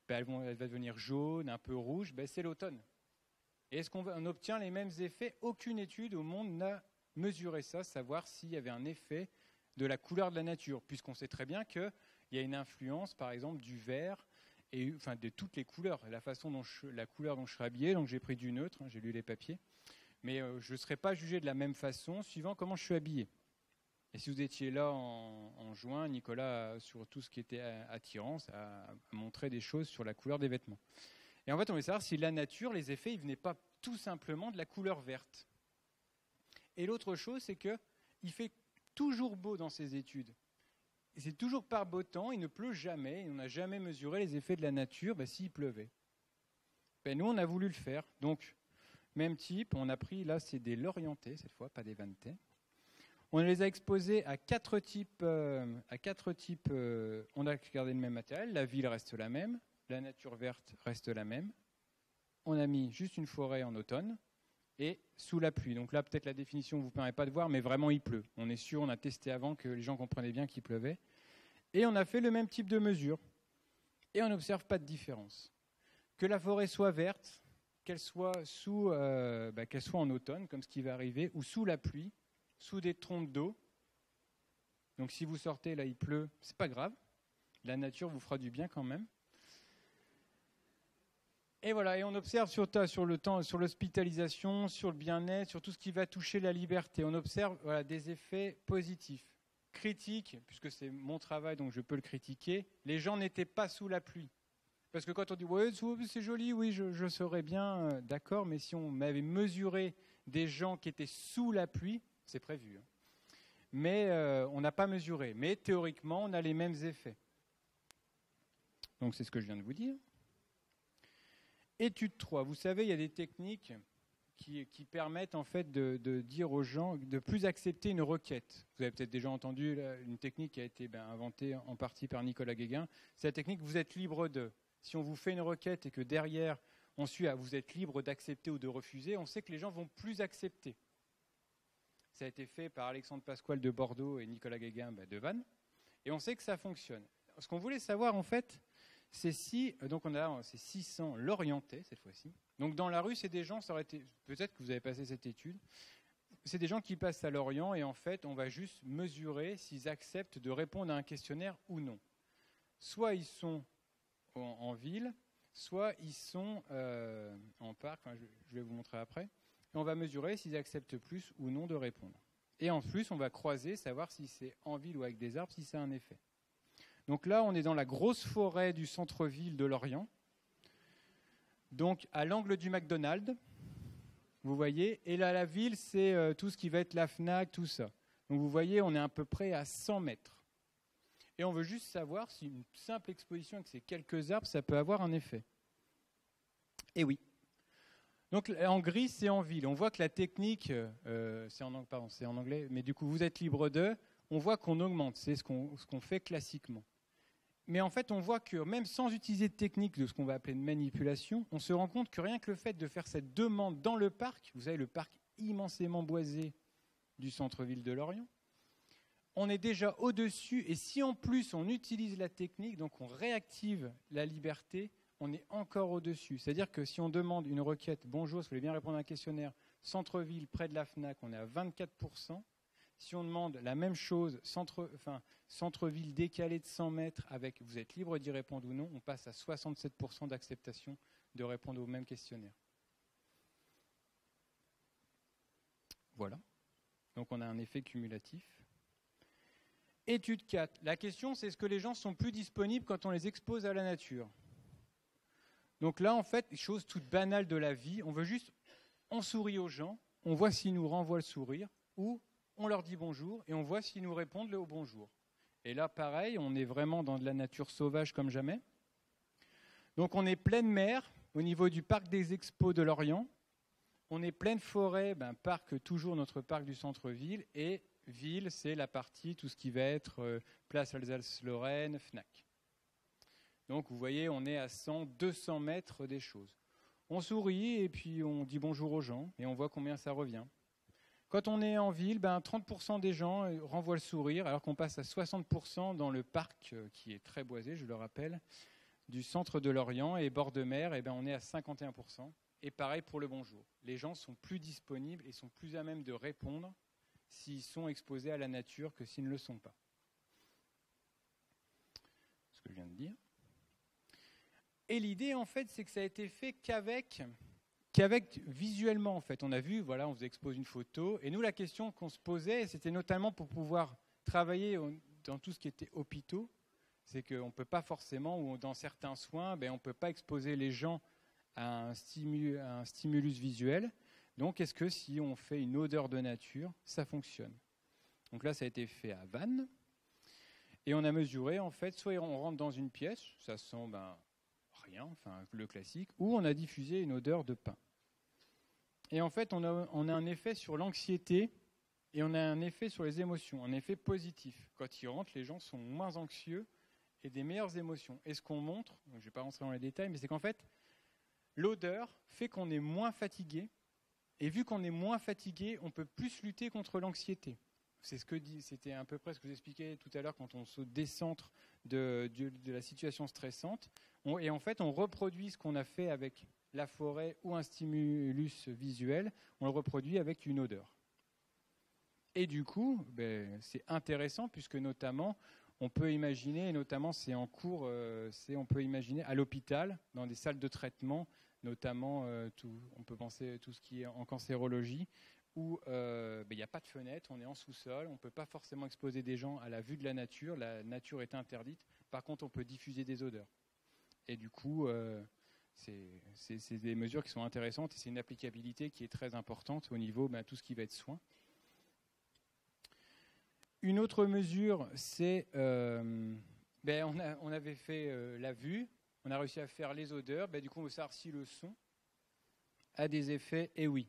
A: elle va devenir jaune, un peu rouge, c'est l'automne. Et est-ce qu'on obtient les mêmes effets? Aucune étude au monde n'a mesuré ça, savoir s'il y avait un effet de la couleur de la nature, puisqu'on sait très bien qu'il y a une influence, par exemple, du vert, et de toutes les couleurs, la couleur dont je serai habillé, donc j'ai pris du neutre, j'ai lu les papiers, mais je ne serai pas jugé de la même façon suivant comment je suis habillé. Et si vous étiez là en juin, Nicolas, sur tout ce qui était attirant, a montré des choses sur la couleur des vêtements. Et en fait, on veut savoir si la nature, les effets, ils ne venaient pas tout simplement de la couleur verte. Et l'autre chose, c'est qu'il fait toujours beau dans ces études. Et c'est toujours par beau temps, il ne pleut jamais, et on n'a jamais mesuré les effets de la nature s'il pleuvait. Nous, on a voulu le faire. Donc, même type, on a pris, là, c'est des Lorientais, cette fois, pas des Vannetais. On les a exposés à 4 types. On a gardé le même matériel, la ville reste la même. La nature verte reste la même. On a mis juste une forêt en automne et sous la pluie. Donc là, peut-être la définition ne vous permet pas de voir, mais vraiment, il pleut. On est sûr, on a testé avant que les gens comprenaient bien qu'il pleuvait. Et on a fait le même type de mesure. Et on n'observe pas de différence. Que la forêt soit verte, qu'elle soit en automne, comme ce qui va arriver, ou sous la pluie, sous des trompes d'eau. Donc si vous sortez, là il pleut, c'est pas grave. La nature vous fera du bien quand même. Et voilà, et on observe sur le temps, sur l'hospitalisation, sur le bien-être, sur tout ce qui va toucher la liberté. On observe des effets positifs. Critiques, puisque c'est mon travail, donc je peux le critiquer. Les gens n'étaient pas sous la pluie. Parce que quand on dit ouais, c'est joli, oui, je serais bien d'accord, mais si on avait mesuré des gens qui étaient sous la pluie, c'est prévu, hein, mais on n'a pas mesuré. Mais théoriquement, on a les mêmes effets. Donc c'est ce que je viens de vous dire. Étude 3. Vous savez, il y a des techniques qui permettent en fait de dire aux gens de plus accepter une requête. Vous avez peut-être déjà entendu une technique qui a été inventée en partie par Nicolas Guéguin. C'est la technique vous êtes libre de. Si on vous fait une requête et que derrière on suit à vous êtes libre d'accepter ou de refuser, on sait que les gens vont plus accepter. Ça a été fait par Alexandre Pasquale de Bordeaux et Nicolas Guéguin de Vannes. Et on sait que ça fonctionne. Ce qu'on voulait savoir en fait, c'est si, donc on a ces 600 Lorientais cette fois-ci. Donc dans la rue, c'est des gens, ça aurait été, peut-être que vous avez passé cette étude, c'est des gens qui passent à Lorient et en fait, on va juste mesurer s'ils acceptent de répondre à un questionnaire ou non. Soit ils sont en ville, soit ils sont en parc, enfin, je vais vous montrer après, et on va mesurer s'ils acceptent plus ou non de répondre. Et en plus, on va croiser, savoir si c'est en ville ou avec des arbres, si ça a un effet. Donc là, on est dans la grosse forêt du centre-ville de Lorient, donc à l'angle du McDonald's, vous voyez, et là, la ville, c'est tout ce qui va être la FNAC, tout ça. Donc vous voyez, on est à peu près à 100 mètres. Et on veut juste savoir si une simple exposition avec ces quelques arbres, ça peut avoir un effet. Et oui. Donc en gris, c'est en ville. On voit que la technique, c'est en anglais, mais du coup, vous êtes libre de, on voit qu'on augmente, c'est ce qu'on fait classiquement. Mais en fait, on voit que même sans utiliser de technique de ce qu'on va appeler de manipulation, on se rend compte que rien que le fait de faire cette demande dans le parc, vous savez, le parc immensément boisé du centre-ville de Lorient, on est déjà au-dessus. Et si en plus on utilise la technique, donc on réactive la liberté, on est encore au-dessus. C'est-à-dire que si on demande une requête, bonjour, si vous voulez bien répondre à un questionnaire, centre-ville, près de la FNAC, on est à 24%. Si on demande la même chose, centre-ville décalé de 100 mètres, avec vous êtes libre d'y répondre ou non, on passe à 67% d'acceptation de répondre au même questionnaire. Voilà. Donc on a un effet cumulatif. Étude 4. La question, c'est est-ce que les gens sont plus disponibles quand on les expose à la nature? Donc là, en fait, chose toute banale de la vie, on sourit aux gens, on voit s'ils nous renvoient le sourire, ou on leur dit bonjour, et on voit s'ils nous répondent le bonjour. Et là, pareil, on est vraiment dans de la nature sauvage comme jamais. Donc on est pleine mer, au niveau du parc des expos de Lorient. On est pleine forêt, toujours notre parc du centre-ville, et ville, c'est la partie, tout ce qui va être place Alsace-Lorraine, FNAC. Donc vous voyez, on est à 100, 200 mètres des choses. On sourit et puis on dit bonjour aux gens et on voit combien ça revient. Quand on est en ville, 30% des gens renvoient le sourire alors qu'on passe à 60% dans le parc qui est très boisé, je le rappelle, du centre de Lorient et bord de mer, on est à 51%. Et pareil pour le bonjour. Les gens sont plus disponibles et sont plus à même de répondre s'ils sont exposés à la nature que s'ils ne le sont pas. Ce que je viens de dire. Et l'idée, en fait, c'est que ça a été fait qu'avec visuellement, en fait. On a vu, voilà, on vous expose une photo. Et nous, la question qu'on se posait, c'était notamment pour pouvoir travailler dans tout ce qui était hôpitaux. C'est qu'on ne peut pas forcément, ou dans certains soins, on ne peut pas exposer les gens à un stimulus visuel. Donc, est-ce que si on fait une odeur de nature, ça fonctionne? Donc là, ça a été fait à Vannes. Et on a mesuré, en fait, soit on rentre dans une pièce, ça sent rien, enfin le classique, ou on a diffusé une odeur de pain. Et en fait, on a un effet sur l'anxiété et on a un effet sur les émotions, un effet positif. Quand ils rentrent, les gens sont moins anxieux et des meilleures émotions. Et ce qu'on montre, donc je ne vais pas rentrer dans les détails, mais c'est qu'en fait, l'odeur fait qu'on est moins fatigué. Et vu qu'on est moins fatigué, on peut plus lutter contre l'anxiété. c'était à peu près ce que j'expliquais tout à l'heure quand on se décentre de la situation stressante. Et en fait, on reproduit ce qu'on a fait avec la forêt ou un stimulus visuel, on le reproduit avec une odeur. Et du coup, c'est intéressant puisque notamment, on peut imaginer, et notamment c'est en cours, on peut imaginer à l'hôpital, dans des salles de traitement, notamment on peut penser tout ce qui est en cancérologie, où il n'y a pas de fenêtre, on est en sous-sol, on ne peut pas forcément exposer des gens à la vue de la nature est interdite, par contre on peut diffuser des odeurs. Et du coup, c'est des mesures qui sont intéressantes et c'est une applicabilité qui est très importante au niveau de tout ce qui va être soins. Une autre mesure, c'est, on avait fait la vue, on a réussi à faire les odeurs, du coup on veut savoir si le son a des effets, et oui.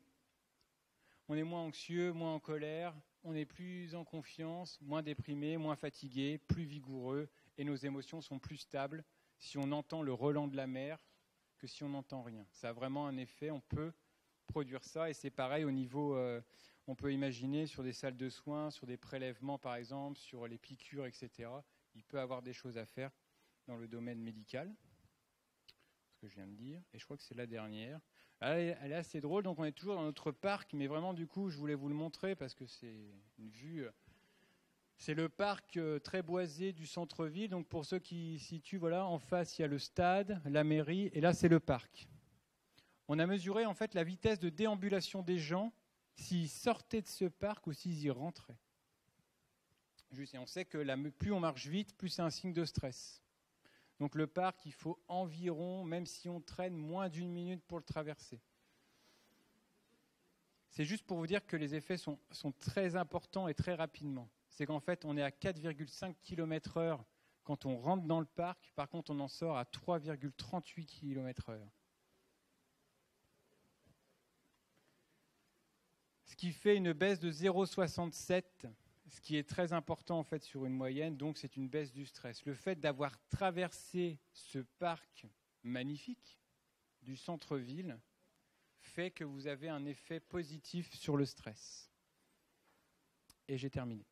A: On est moins anxieux, moins en colère, on est plus en confiance, moins déprimé, moins fatigué, plus vigoureux, et nos émotions sont plus stables si on entend le relent de la mer que si on n'entend rien. Ça a vraiment un effet, on peut produire ça, et c'est pareil au niveau... on peut imaginer sur des salles de soins, sur des prélèvements par exemple, sur les piqûres, etc. Il peut y avoir des choses à faire dans le domaine médical, ce que je viens de dire, et je crois que c'est la dernière. Elle est assez drôle, donc on est toujours dans notre parc, mais vraiment du coup je voulais vous le montrer parce que c'est une vue... C'est le parc très boisé du centre-ville, donc pour ceux qui situent, voilà, en face il y a le stade, la mairie, et là c'est le parc. On a mesuré en fait la vitesse de déambulation des gens s'ils sortaient de ce parc ou s'ils y rentraient. Et on sait que plus on marche vite, plus c'est un signe de stress. Donc le parc, il faut environ, même si on traîne, moins d'1 minute pour le traverser. C'est juste pour vous dire que les effets sont très importants et très rapidement. C'est qu'en fait, on est à 4,5 km/h quand on rentre dans le parc. Par contre, on en sort à 3,38 km/h. Ce qui fait une baisse de 0,67, ce qui est très important en fait sur une moyenne, donc c'est une baisse du stress. Le fait d'avoir traversé ce parc magnifique du centre-ville fait que vous avez un effet positif sur le stress. Et j'ai terminé.